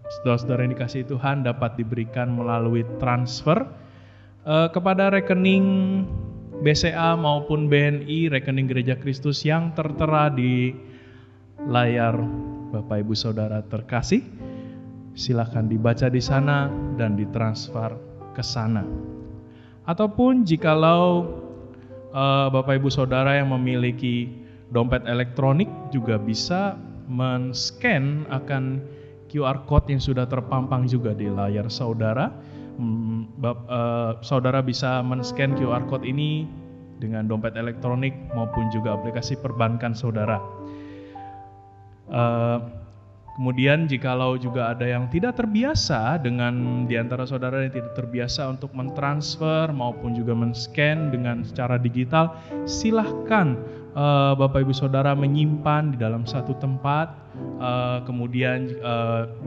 saudara-saudara yang dikasihi Tuhan dapat diberikan melalui transfer kepada rekening BCA maupun BNI, rekening Gereja Kristus yang tertera di layar Bapak Ibu Saudara terkasih. Silakan dibaca di sana dan ditransfer ke sana. Ataupun jikalau Bapak Ibu Saudara yang memiliki dompet elektronik juga bisa men-scan akan QR code yang sudah terpampang juga di layar saudara. Saudara bisa men-scan QR code ini dengan dompet elektronik maupun juga aplikasi perbankan saudara. Kemudian jikalau juga ada yang tidak terbiasa dengan di antara saudara yang tidak terbiasa untuk mentransfer maupun juga men-scan dengan secara digital, silahkan Bapak Ibu Saudara menyimpan di dalam satu tempat, kemudian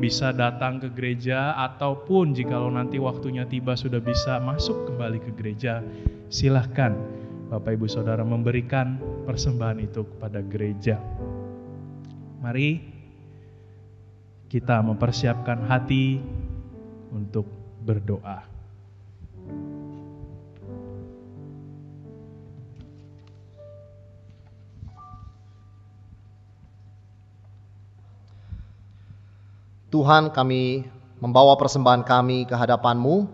bisa datang ke gereja, ataupun jikalau nanti waktunya tiba sudah bisa masuk kembali ke gereja, silahkan Bapak Ibu Saudara memberikan persembahan itu kepada gereja. Mari kita mempersiapkan hati untuk berdoa. Tuhan, kami membawa persembahan kami ke hadapan-Mu.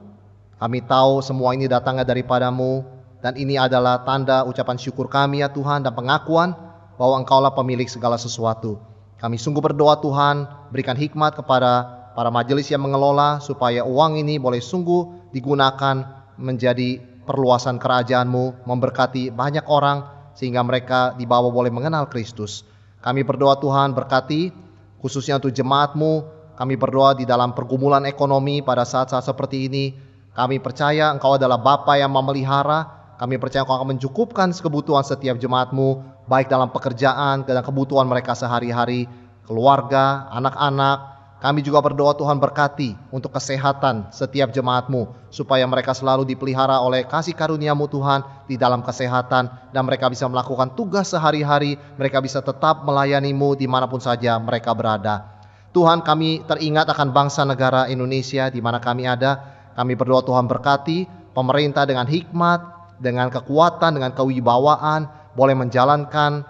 Kami tahu semua ini datangnya daripada-Mu, dan ini adalah tanda ucapan syukur kami ya Tuhan, dan pengakuan bahwa Engkaulah pemilik segala sesuatu. Kami sungguh berdoa Tuhan, berikan hikmat kepada para majelis yang mengelola, supaya uang ini boleh sungguh digunakan menjadi perluasan kerajaan-Mu, memberkati banyak orang, sehingga mereka di bawah boleh mengenal Kristus. Kami berdoa Tuhan, berkati khususnya untuk jemaat-Mu. Kami berdoa di dalam pergumulan ekonomi pada saat-saat seperti ini. Kami percaya Engkau adalah Bapa yang memelihara. Kami percaya Engkau akan mencukupkan kebutuhan setiap jemaat-Mu, baik dalam pekerjaan dan kebutuhan mereka sehari-hari, keluarga, anak-anak. Kami juga berdoa Tuhan berkati untuk kesehatan setiap jemaat-Mu, supaya mereka selalu dipelihara oleh kasih karunia-Mu Tuhan di dalam kesehatan, dan mereka bisa melakukan tugas sehari-hari, mereka bisa tetap melayani-Mu dimanapun saja mereka berada. Tuhan, kami teringat akan bangsa negara Indonesia di mana kami ada. Kami berdoa Tuhan berkati pemerintah dengan hikmat, dengan kekuatan, dengan kewibawaan, boleh menjalankan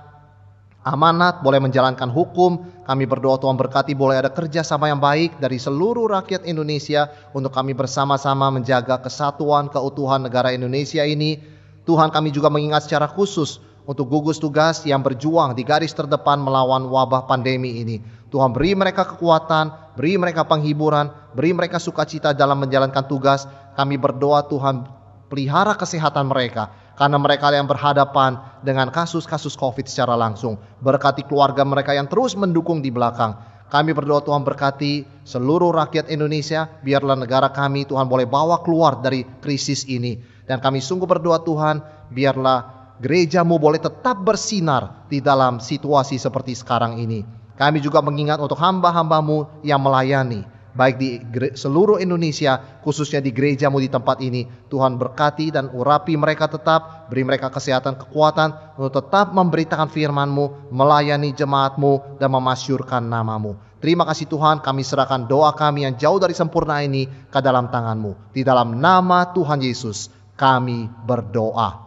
amanat, boleh menjalankan hukum. Kami berdoa Tuhan berkati boleh ada kerjasama yang baik dari seluruh rakyat Indonesia untuk kami bersama-sama menjaga kesatuan, keutuhan negara Indonesia ini. Tuhan, kami juga mengingat secara khusus untuk gugus tugas yang berjuang di garis terdepan melawan wabah pandemi ini. Tuhan, beri mereka kekuatan, beri mereka penghiburan, beri mereka sukacita dalam menjalankan tugas. Kami berdoa Tuhan, pelihara kesehatan mereka, karena mereka yang berhadapan dengan kasus-kasus COVID secara langsung. Berkati keluarga mereka yang terus mendukung di belakang. Kami berdoa Tuhan berkati seluruh rakyat Indonesia, biarlah negara kami Tuhan boleh bawa keluar dari krisis ini. Dan kami sungguh berdoa Tuhan, biarlah gereja-Mu boleh tetap bersinar di dalam situasi seperti sekarang ini. Kami juga mengingat untuk hamba-hamba-Mu yang melayani, baik di seluruh Indonesia, khususnya di gereja-Mu di tempat ini. Tuhan berkati dan urapi mereka tetap, beri mereka kesehatan, kekuatan untuk tetap memberitakan firman-Mu, melayani jemaat-Mu, dan memasyurkan nama-Mu. Terima kasih Tuhan, kami serahkan doa kami yang jauh dari sempurna ini ke dalam tangan-Mu. Di dalam nama Tuhan Yesus kami berdoa.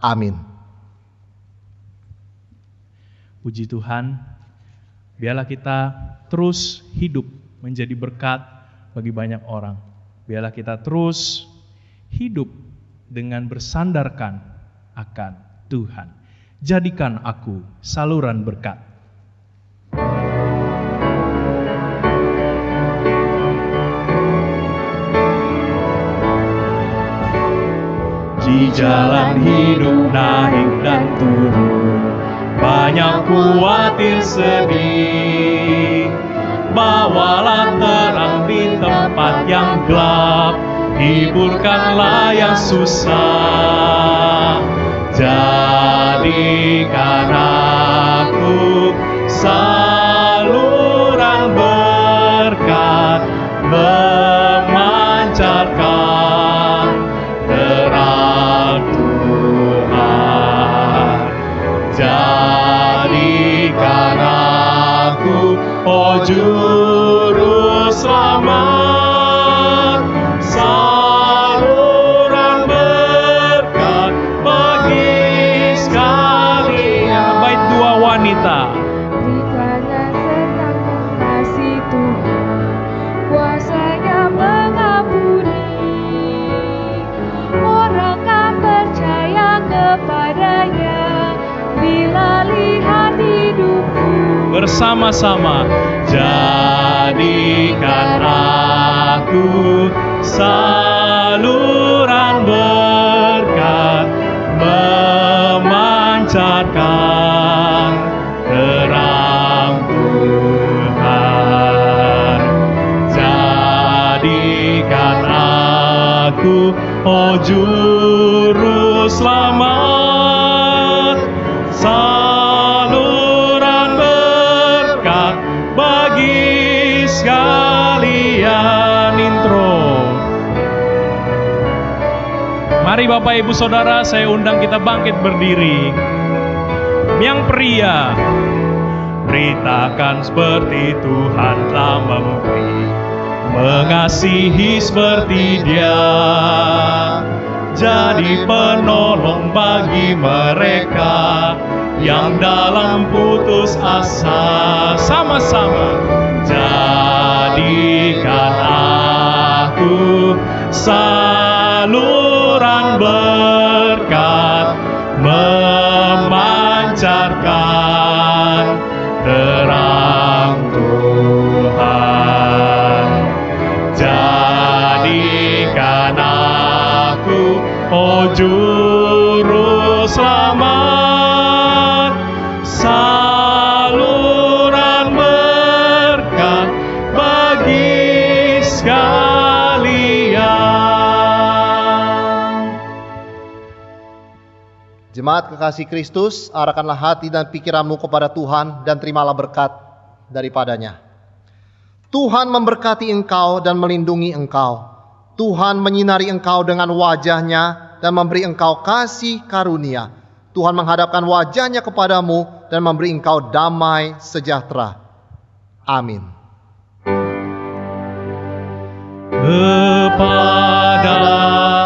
Amin. Puji Tuhan, biarlah kita terus hidup menjadi berkat bagi banyak orang. Biarlah kita terus hidup dengan bersandarkan akan Tuhan. Jadikan aku saluran berkat. jalan hidup naik dan turun, banyak khawatir sedih. Bawalah terang di tempat yang gelap, hiburkanlah yang susah. Jadikan aku saluran berkat, memancarkan terang Tuhan. Jadikan aku, oh Juru Selamat, saluran berkat bagi sekalian. Bait dua wanita. Berikanlah senang kasih Tuhan, kuasanya mengampuni. Orang kan percaya kepadanya bila lihat hidupku. Bersama-sama, jadikan aku saluran berkat, memancarkan terang Tuhan. Jadikan aku, oh Juru Selamat, saluran berkat bagi sekalian. Intro. Mari Bapak Ibu Saudara, saya undang kita bangkit berdiri. Yang pria, beritakan seperti Tuhan telah memberi, mengasihi seperti Dia, jadi penolong bagi mereka yang dalam putus asa. Sama-sama, jadikan aku saluran berkat, memancarkan terang Tuhan. Jadikan aku, oh Juru Selamat, saluran berkat bagi sekalian. Jemaat kekasih Kristus, arahkanlah hati dan pikiranmu kepada Tuhan dan terimalah berkat daripadanya. Tuhan memberkati engkau dan melindungi engkau. Tuhan menyinari engkau dengan wajahnya dan memberi engkau kasih karunia. Tuhan menghadapkan wajahnya kepadamu dan memberi engkau damai sejahtera. Amin. Kepada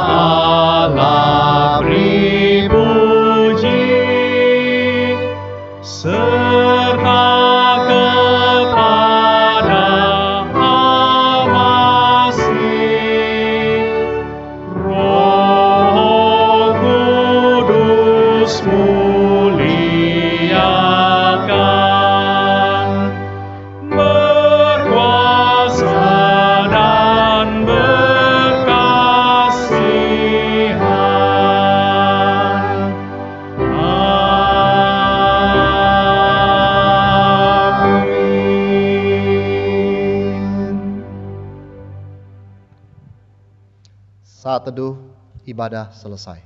Allah beri puji, serta kepada Al-Masih, Roh Kudus muliakan, berkuasa dan berkasihan. Amin. Saat teduh, ibadah selesai.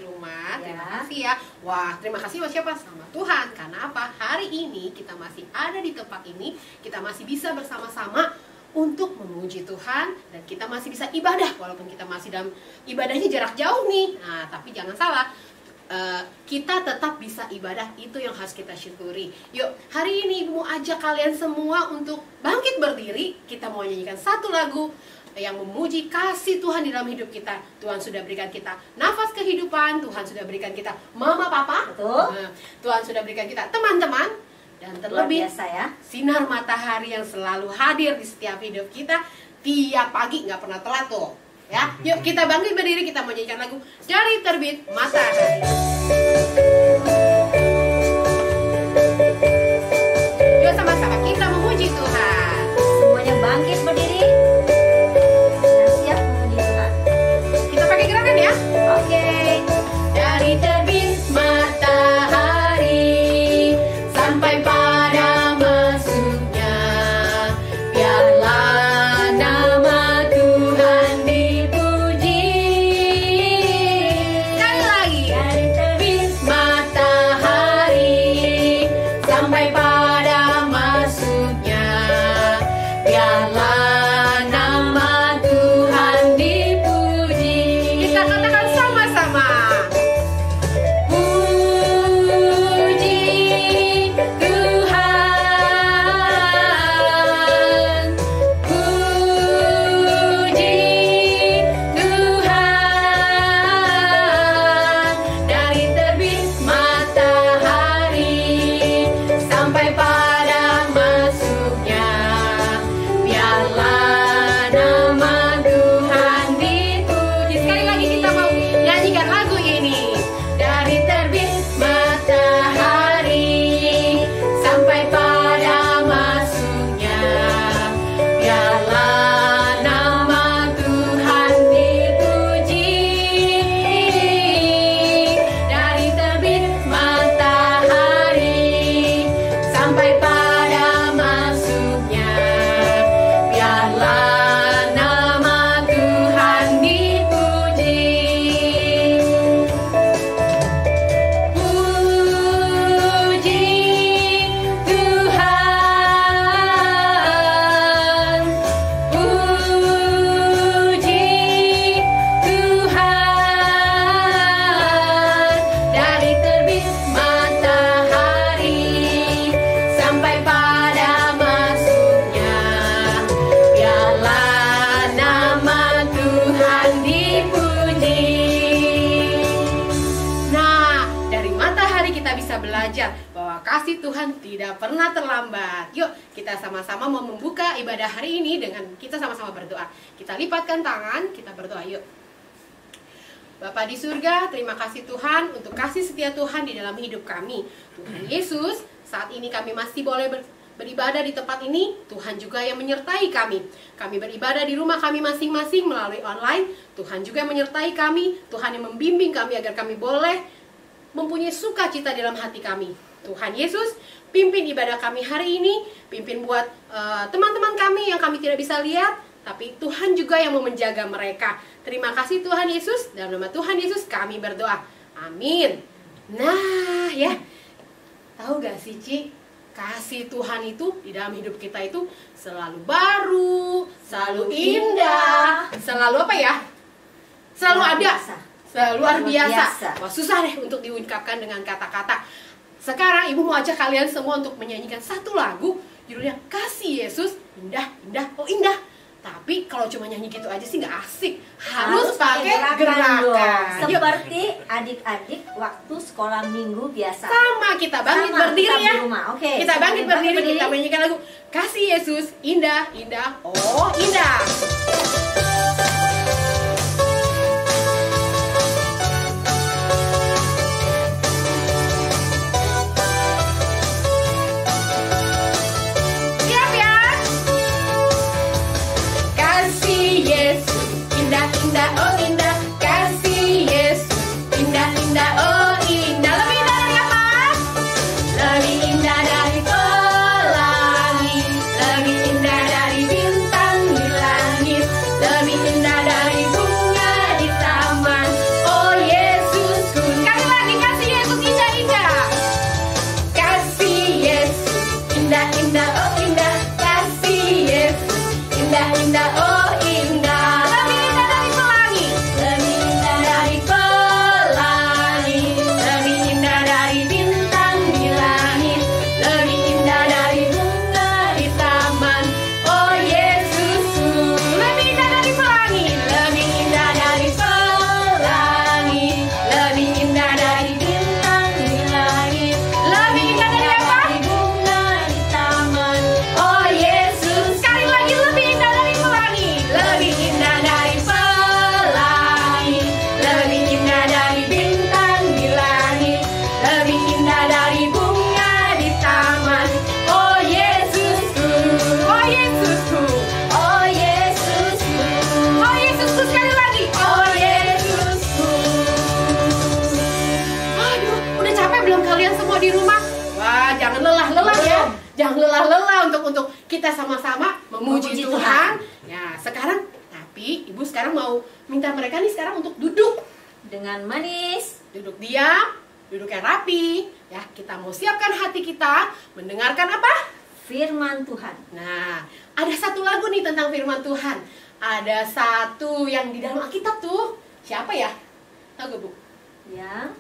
rumah. Terima Ya. kasih ya. Wah, terima kasih buat siapa? Sama Tuhan. Karena apa? Hari ini kita masih ada di tempat ini, kita masih bisa bersama-sama untuk memuji Tuhan, dan kita masih bisa ibadah walaupun kita masih dalam ibadahnya jarak jauh nih. Nah, tapi jangan salah, kita tetap bisa ibadah, itu yang harus kita syukuri. Yuk, hari ini Ibu mau ajak kalian semua untuk bangkit berdiri. Kita mau nyanyikan satu lagu yang memuji kasih Tuhan di dalam hidup kita. Tuhan sudah berikan kita nafas kehidupan, Tuhan sudah berikan kita mama papa, Betul. Tuhan sudah berikan kita teman-teman, dan Luar terlebih biasa ya. sinar matahari yang selalu hadir di setiap hidup kita tiap pagi, nggak pernah telat tuh. Ya, yuk kita bangkit berdiri, kita mau nyanyikan lagu Dari Terbit Matahari. Yuk sama-sama kita memuji Tuhan. Semuanya bangkit berdiri. Dan siap memuji Tuhan. Kita pakai gerakan ya. Oke. Dari terbit matahari sampai pada masuknya, biarlah nama Tuhan dipuji. Sekali lagi. Dari terbit matahari sampai pada masuknya, biarlah nama Tuhan dipuji. Kita katakan sama-sama. Puji Tuhan, puji Tuhan. Dari terbit matahari sampai pada masuknya, biarlah nama Tuhan dipuji. Sekali lagi kita mau nyanyikan lagu ini. Dari terbit matahari sampai pada masuknya, biarlah nama Tuhan dipuji. Dari terbit matahari sampai pada masuknya, biarlah nama Tuhan dipuji. Puji Tuhan, dari terbit matahari sampai pada masuknya, biarlah nama Tuhan dipuji. Nah, dari matahari kita bisa belajar bahwa kasih Tuhan tidak pernah terlambat. Yuk, kita sama-sama mau membuka ibadah hari ini dengan kita sama-sama berdoa. Kita lipatkan tangan, kita berdoa yuk. Bapa di surga, terima kasih Tuhan untuk kasih setia Tuhan di dalam hidup kami. Tuhan Yesus, saat ini kami masih boleh beribadah di tempat ini. Tuhan juga yang menyertai kami. Kami beribadah di rumah kami masing-masing melalui online. Tuhan juga yang menyertai kami. Tuhan yang membimbing kami agar kami boleh mempunyai sukacita dalam hati kami. Tuhan Yesus, pimpin ibadah kami hari ini. Pimpin buat teman-teman kami yang kami tidak bisa lihat, tapi Tuhan juga yang mau menjaga mereka. Terima kasih Tuhan Yesus. Dalam nama Tuhan Yesus kami berdoa. Amin. Nah ya, tahu gak sih Ci, kasih Tuhan itu di dalam hidup kita itu selalu baru, selalu indah, selalu apa ya? Selalu Luar ada, biasa. selalu luar Luar biasa. biasa. Wah, susah deh untuk diungkapkan dengan kata-kata. Sekarang Ibu mau ajak kalian semua untuk menyanyikan satu lagu judulnya Kasih Yesus, indah, indah, oh indah. Tapi kalau cuma nyanyi gitu aja sih nggak asik. Harus pakai gerakan. dong. Yuk, Seperti adik-adik waktu sekolah minggu biasa. sama kita bangkit Sama, berdiri kita ya. di rumah. Oke, Kita bangkit bangkit berdiri, berdiri. kita menyanyikan lagu Kasih Yesus, indah, indah, oh indah. Siap ya? Kasih Yesus, indah, indah, oh indah. Kasih Yesus, indah, indah, oh indah. Lebih indah dari apa? Lebih indah dari pelangi, lebih indah dari bintang di langit, lebih indah dari bunga di taman. Oh Yesusku, di rumah, wah jangan lelah-lelah ya. Jangan lelah-lelah untuk kita sama-sama memuji Tuhan. Ya, sekarang tapi Ibu sekarang mau minta mereka nih sekarang untuk duduk dengan manis, duduk diam, duduk yang rapi. Ya, kita mau siapkan hati kita mendengarkan apa? firman Tuhan. Nah, ada satu lagu nih tentang firman Tuhan. Ada satu yang di dalam Alkitab tuh. Siapa ya? Tahu gak, Bu? Ya,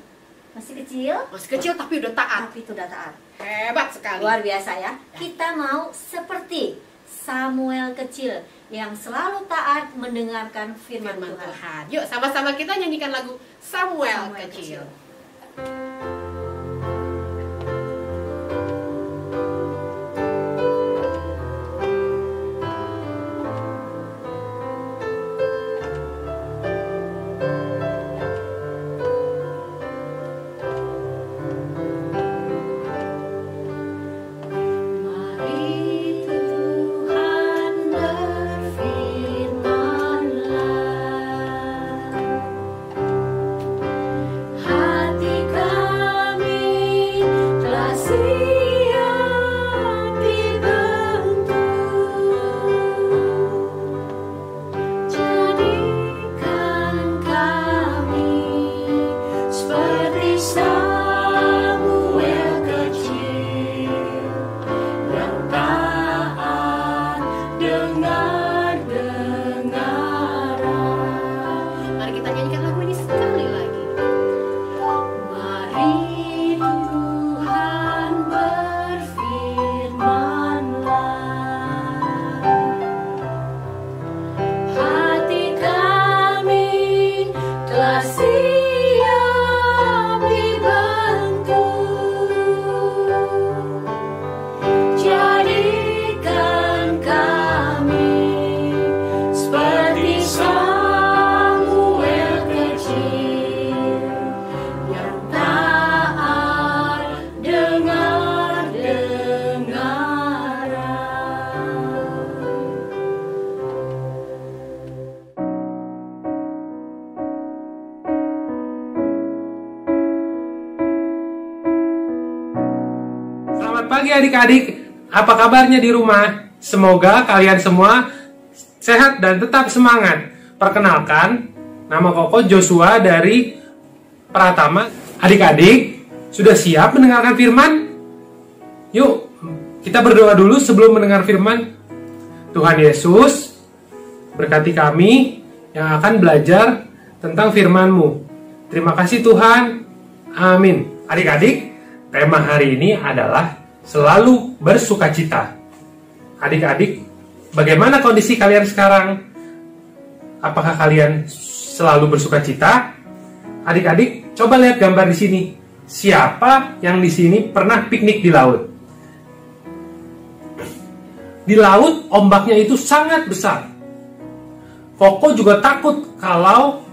masih kecil. Masih kecil tapi udah taat. Tapi sudah taat. Hebat sekali. Luar biasa ya. Kita mau seperti Samuel kecil yang selalu taat mendengarkan firman Tuhan. Yuk sama-sama kita nyanyikan lagu Samuel kecil. Pagi adik-adik, apa kabarnya di rumah? Semoga kalian semua sehat dan tetap semangat. Perkenalkan, nama Koko Joshua dari Pratama. Adik-adik, sudah siap mendengarkan firman? Yuk, kita berdoa dulu sebelum mendengar firman. Tuhan Yesus, berkati kami yang akan belajar tentang firman-Mu. Terima kasih Tuhan. Amin. Adik-adik, tema hari ini adalah selalu bersukacita. Adik-adik, bagaimana kondisi kalian sekarang? Apakah kalian selalu bersukacita? Adik-adik, coba lihat gambar di sini. Siapa yang di sini pernah piknik di laut? Di laut, ombaknya itu sangat besar. Koko juga takut kalau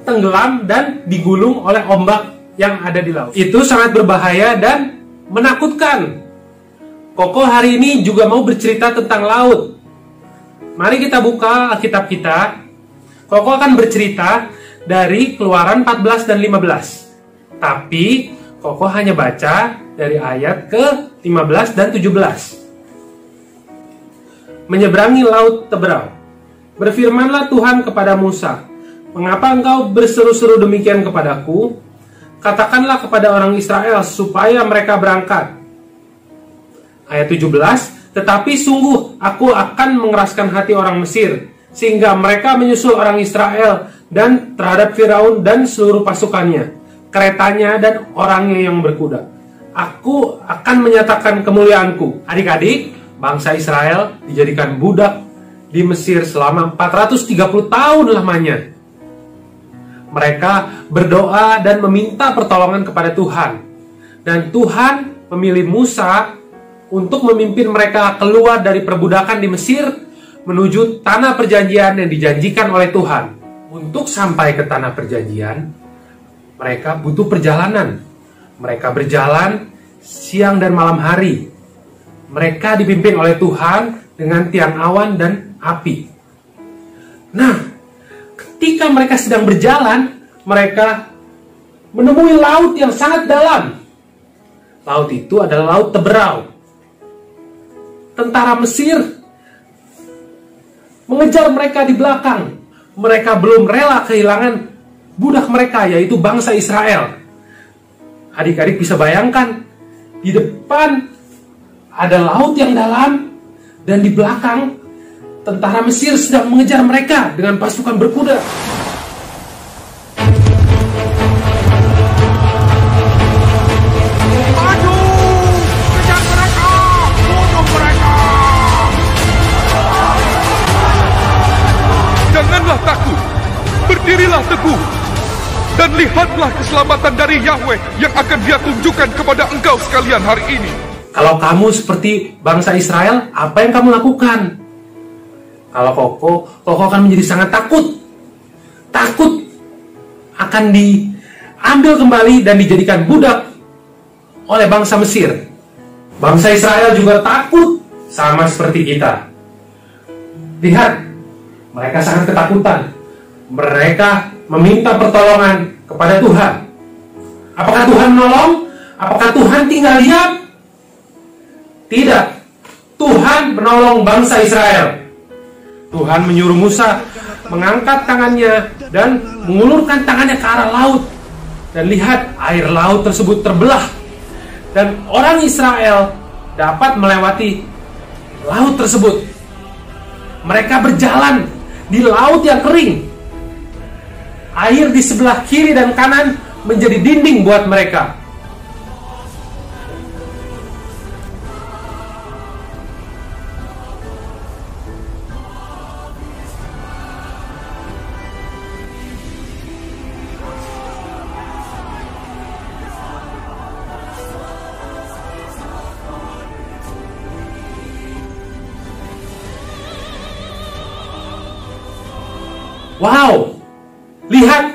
tenggelam dan digulung oleh ombak yang ada di laut. Itu sangat berbahaya dan menakutkan. Koko hari ini juga mau bercerita tentang laut. Mari kita buka Alkitab kita. Koko akan bercerita dari Keluaran 14 dan 15. Tapi Koko hanya baca dari ayat ke 15 dan 17. Menyeberangi laut Teberau. Berfirmanlah Tuhan kepada Musa, "Mengapa engkau berseru-seru demikian kepadaku? Katakanlah kepada orang Israel supaya mereka berangkat." Ayat 17, "Tetapi sungguh aku akan mengeraskan hati orang Mesir, sehingga mereka menyusul orang Israel dan terhadap Firaun dan seluruh pasukannya, keretanya dan orangnya yang berkuda. Aku akan menyatakan kemuliaanku." Adik-adik, bangsa Israel dijadikan budak di Mesir selama 430 tahun lamanya. Mereka berdoa dan meminta pertolongan kepada Tuhan. Dan Tuhan memilih Musa untuk memimpin mereka keluar dari perbudakan di Mesir menuju tanah perjanjian yang dijanjikan oleh Tuhan. Untuk sampai ke tanah perjanjian, mereka butuh perjalanan. Mereka berjalan siang dan malam hari. Mereka dipimpin oleh Tuhan dengan tiang awan dan api. Nah, ketika mereka sedang berjalan, mereka menemui laut yang sangat dalam. laut itu adalah Laut Teberau. Tentara Mesir mengejar mereka di belakang. Mereka belum rela kehilangan budak mereka, yaitu bangsa Israel. Adik-adik bisa bayangkan, di depan ada laut yang dalam, dan di belakang tentara Mesir sedang mengejar mereka dengan pasukan berkuda. Janganlah takut, berdirilah teguh, dan lihatlah keselamatan dari Yahweh yang akan Dia tunjukkan kepada engkau sekalian hari ini. Kalau kamu seperti bangsa Israel, apa yang kamu lakukan? Kalau Koko akan menjadi sangat takut. Takut akan diambil kembali dan dijadikan budak oleh bangsa Mesir. Bangsa Israel juga takut, sama seperti kita. Lihat, mereka sangat ketakutan. Mereka meminta pertolongan kepada Tuhan. Apakah Tuhan menolong? Apakah Tuhan tinggal diam? Tidak. Tuhan menolong bangsa Israel. Tuhan menyuruh Musa mengangkat tangannya dan mengulurkan tangannya ke arah laut. Dan lihat, air laut tersebut terbelah. Dan orang Israel dapat melewati laut tersebut. Mereka berjalan di laut yang kering. Air di sebelah kiri dan kanan menjadi dinding buat mereka. Wow, lihat,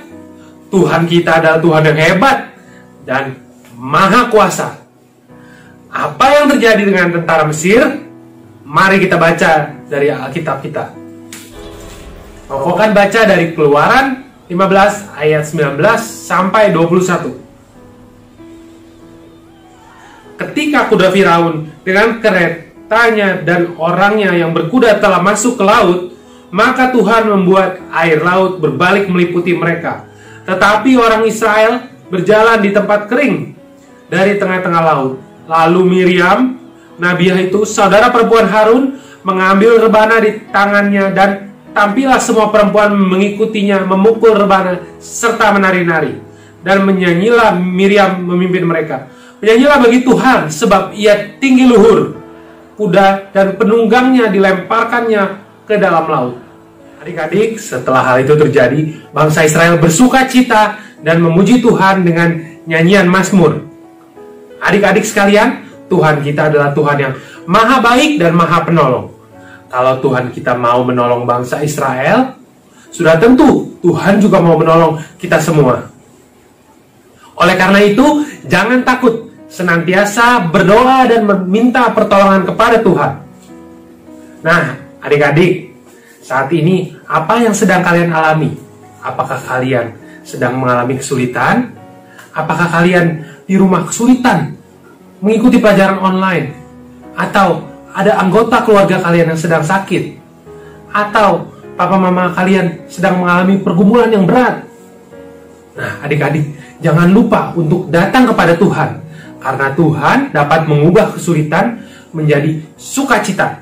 Tuhan kita adalah Tuhan yang hebat dan maha kuasa. Apa yang terjadi dengan tentara Mesir? Mari kita baca dari Alkitab kita. Koko kan baca dari Keluaran 15 ayat 19 sampai 21. Ketika kuda Firaun dengan keretanya dan orangnya yang berkuda telah masuk ke laut, maka Tuhan membuat air laut berbalik meliputi mereka. Tetapi orang Israel berjalan di tempat kering dari tengah-tengah laut. Lalu Miriam, Nabiah itu, saudara perempuan Harun, mengambil rebana di tangannya dan tampillah semua perempuan mengikutinya memukul rebana serta menari-nari. Dan menyanyilah Miriam memimpin mereka. Menyanyilah bagi Tuhan sebab Ia tinggi luhur. Kuda dan penunggangnya dilemparkannya ke dalam laut. Adik-adik, setelah hal itu terjadi, bangsa Israel bersuka cita dan memuji Tuhan dengan nyanyian Mazmur. Adik-adik sekalian, Tuhan kita adalah Tuhan yang maha baik dan maha penolong. Kalau Tuhan kita mau menolong bangsa Israel, sudah tentu Tuhan juga mau menolong kita semua. Oleh karena itu, jangan takut, senantiasa berdoa dan meminta pertolongan kepada Tuhan. Nah, adik-adik, saat ini, apa yang sedang kalian alami? Apakah kalian sedang mengalami kesulitan? Apakah kalian di rumah kesulitan mengikuti pelajaran online? Atau ada anggota keluarga kalian yang sedang sakit? Atau papa mama kalian sedang mengalami pergumulan yang berat? Nah, adik-adik, jangan lupa untuk datang kepada Tuhan. Karena Tuhan dapat mengubah kesulitan menjadi sukacita.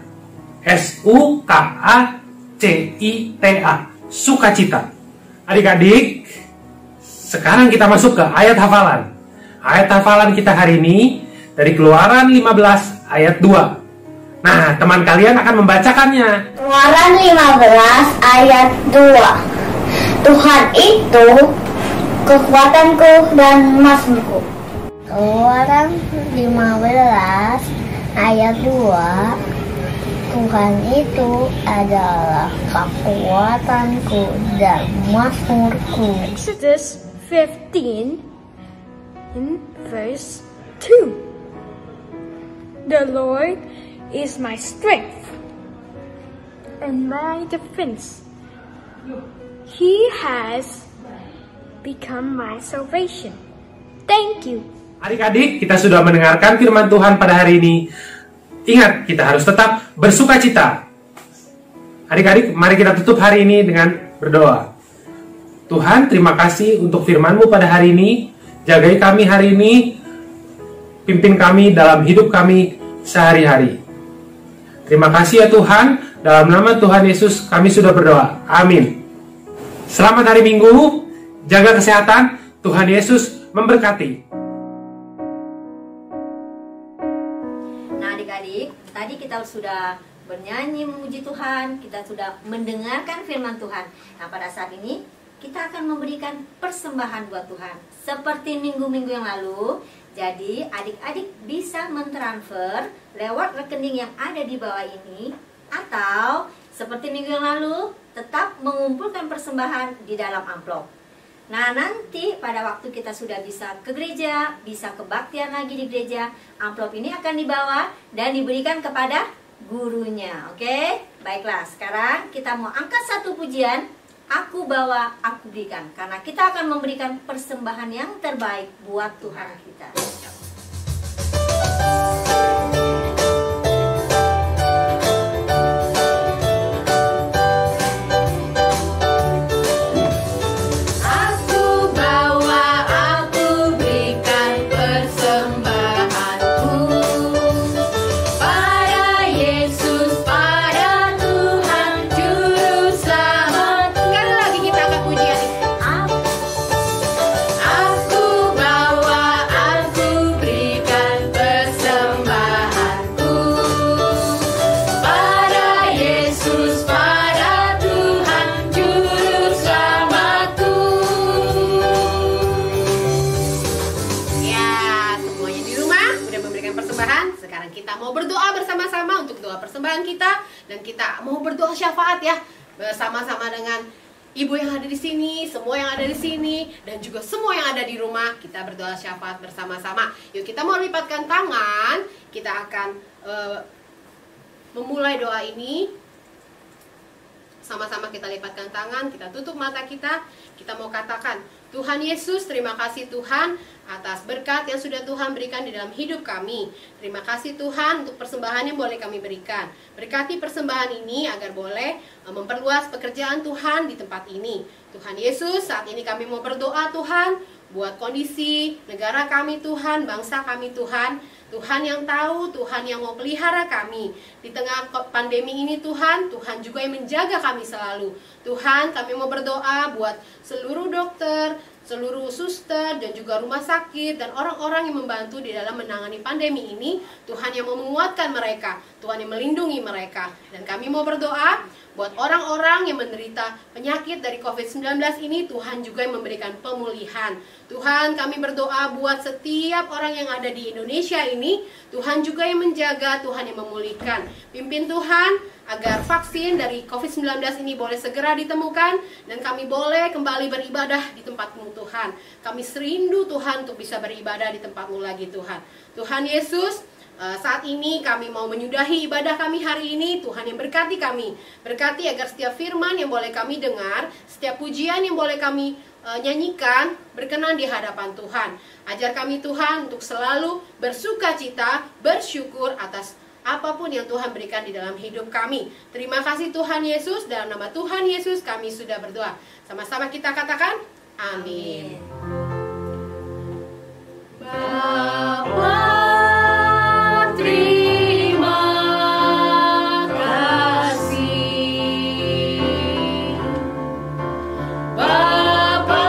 SUKACITA, sukacita. Adik-adik, sekarang kita masuk ke ayat hafalan. Ayat hafalan kita hari ini dari Keluaran 15 ayat 2. Nah, teman kalian akan membacakannya. Keluaran 15 ayat 2. Tuhan itu kekuatanku dan mazmurku. Keluaran 15 ayat 2. Tuhan itu adalah kekuatanku dan mazmurku. Exodus 15 in verse 2. The Lord is my strength and my defense. He has become my salvation. Thank you, Adik-adik, kita sudah mendengarkan firman Tuhan pada hari ini. Ingat, kita harus tetap bersuka cita. Adik-adik, mari kita tutup hari ini dengan berdoa. Tuhan, terima kasih untuk firman-Mu pada hari ini. Jagai kami hari ini, pimpin kami dalam hidup kami sehari-hari. Terima kasih ya Tuhan, dalam nama Tuhan Yesus kami sudah berdoa. Amin. Selamat hari Minggu, jaga kesehatan, Tuhan Yesus memberkati. Nah adik-adik, tadi kita sudah bernyanyi memuji Tuhan, kita sudah mendengarkan firman Tuhan. Nah pada saat ini kita akan memberikan persembahan buat Tuhan. Seperti minggu-minggu yang lalu, jadi adik-adik bisa mentransfer lewat rekening yang ada di bawah ini. Atau seperti minggu yang lalu, tetap mengumpulkan persembahan di dalam amplop. Nah nanti pada waktu kita sudah bisa ke gereja, bisa kebaktian lagi di gereja, amplop ini akan dibawa dan diberikan kepada gurunya. Oke? Baiklah, sekarang kita mau angkat satu pujian, Aku Bawa, Aku Berikan. Karena kita akan memberikan persembahan yang terbaik buat Tuhan kita. Dan kita mau berdoa syafaat ya bersama-sama dengan ibu yang ada di sini, semua yang ada di sini, dan juga semua yang ada di rumah. Kita berdoa syafaat bersama-sama. Yuk kita mau lipatkan tangan. Kita akan memulai doa ini. Sama-sama kita lipatkan tangan, kita tutup mata kita. Kita mau katakan, Tuhan Yesus, terima kasih Tuhan atas berkat yang sudah Tuhan berikan di dalam hidup kami. Terima kasih Tuhan untuk persembahan yang boleh kami berikan. Berkati persembahan ini agar boleh memperluas pekerjaan Tuhan di tempat ini. Tuhan Yesus, saat ini kami mau berdoa Tuhan, buat kondisi negara kami Tuhan, bangsa kami Tuhan. Tuhan yang tahu, Tuhan yang mau pelihara kami. Di tengah pandemi ini Tuhan, Tuhan juga yang menjaga kami selalu. Tuhan, kami mau berdoa buat seluruh dokter, seluruh suster, dan juga rumah sakit, dan orang-orang yang membantu di dalam menangani pandemi ini. Tuhan yang mau menguatkan mereka, Tuhan yang melindungi mereka. Dan kami mau berdoa buat orang-orang yang menderita penyakit dari COVID-19 ini, Tuhan juga yang memberikan pemulihan. Tuhan, kami berdoa buat setiap orang yang ada di Indonesia ini, Tuhan juga yang menjaga, Tuhan yang memulihkan. Pimpin Tuhan agar vaksin dari COVID-19 ini boleh segera ditemukan, dan kami boleh kembali beribadah di tempat-Mu Tuhan. Kami serindu Tuhan untuk bisa beribadah di tempat-Mu lagi Tuhan. Tuhan Yesus, saat ini kami mau menyudahi ibadah kami hari ini. Tuhan yang berkati kami. Berkati agar setiap firman yang boleh kami dengar, setiap pujian yang boleh kami nyanyikan, berkenan di hadapan Tuhan. Ajar kami Tuhan untuk selalu bersuka cita, bersyukur atas apapun yang Tuhan berikan di dalam hidup kami. Terima kasih Tuhan Yesus. Dalam nama Tuhan Yesus kami sudah berdoa. Sama-sama kita katakan, amin. Bapa, terima kasih. Bapa,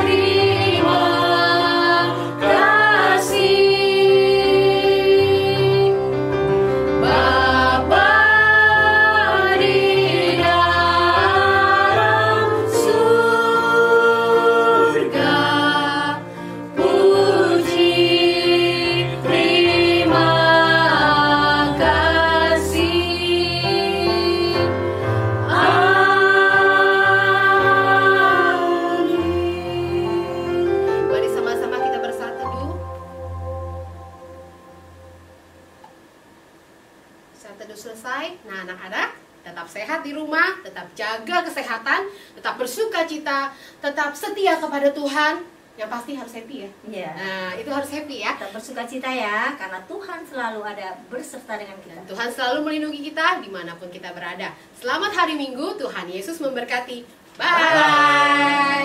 terima kasih. Bapa di dalam surga, puji terima kasih. Amin. Mari sama-sama kita bersaat teduh. Saat teduh selesai. Nah anak-anak, tetap sehat di rumah, tetap jaga kesehatan, tetap bersuka cita, tetap setia kepada Tuhan. Yang pasti harus happy ya. Iya. Nah, itu harus happy ya. Kita bersuka-cita ya, karena Tuhan selalu ada berserta dengan kita. Tuhan selalu melindungi kita dimanapun kita berada. Selamat hari Minggu, Tuhan Yesus memberkati. Bye.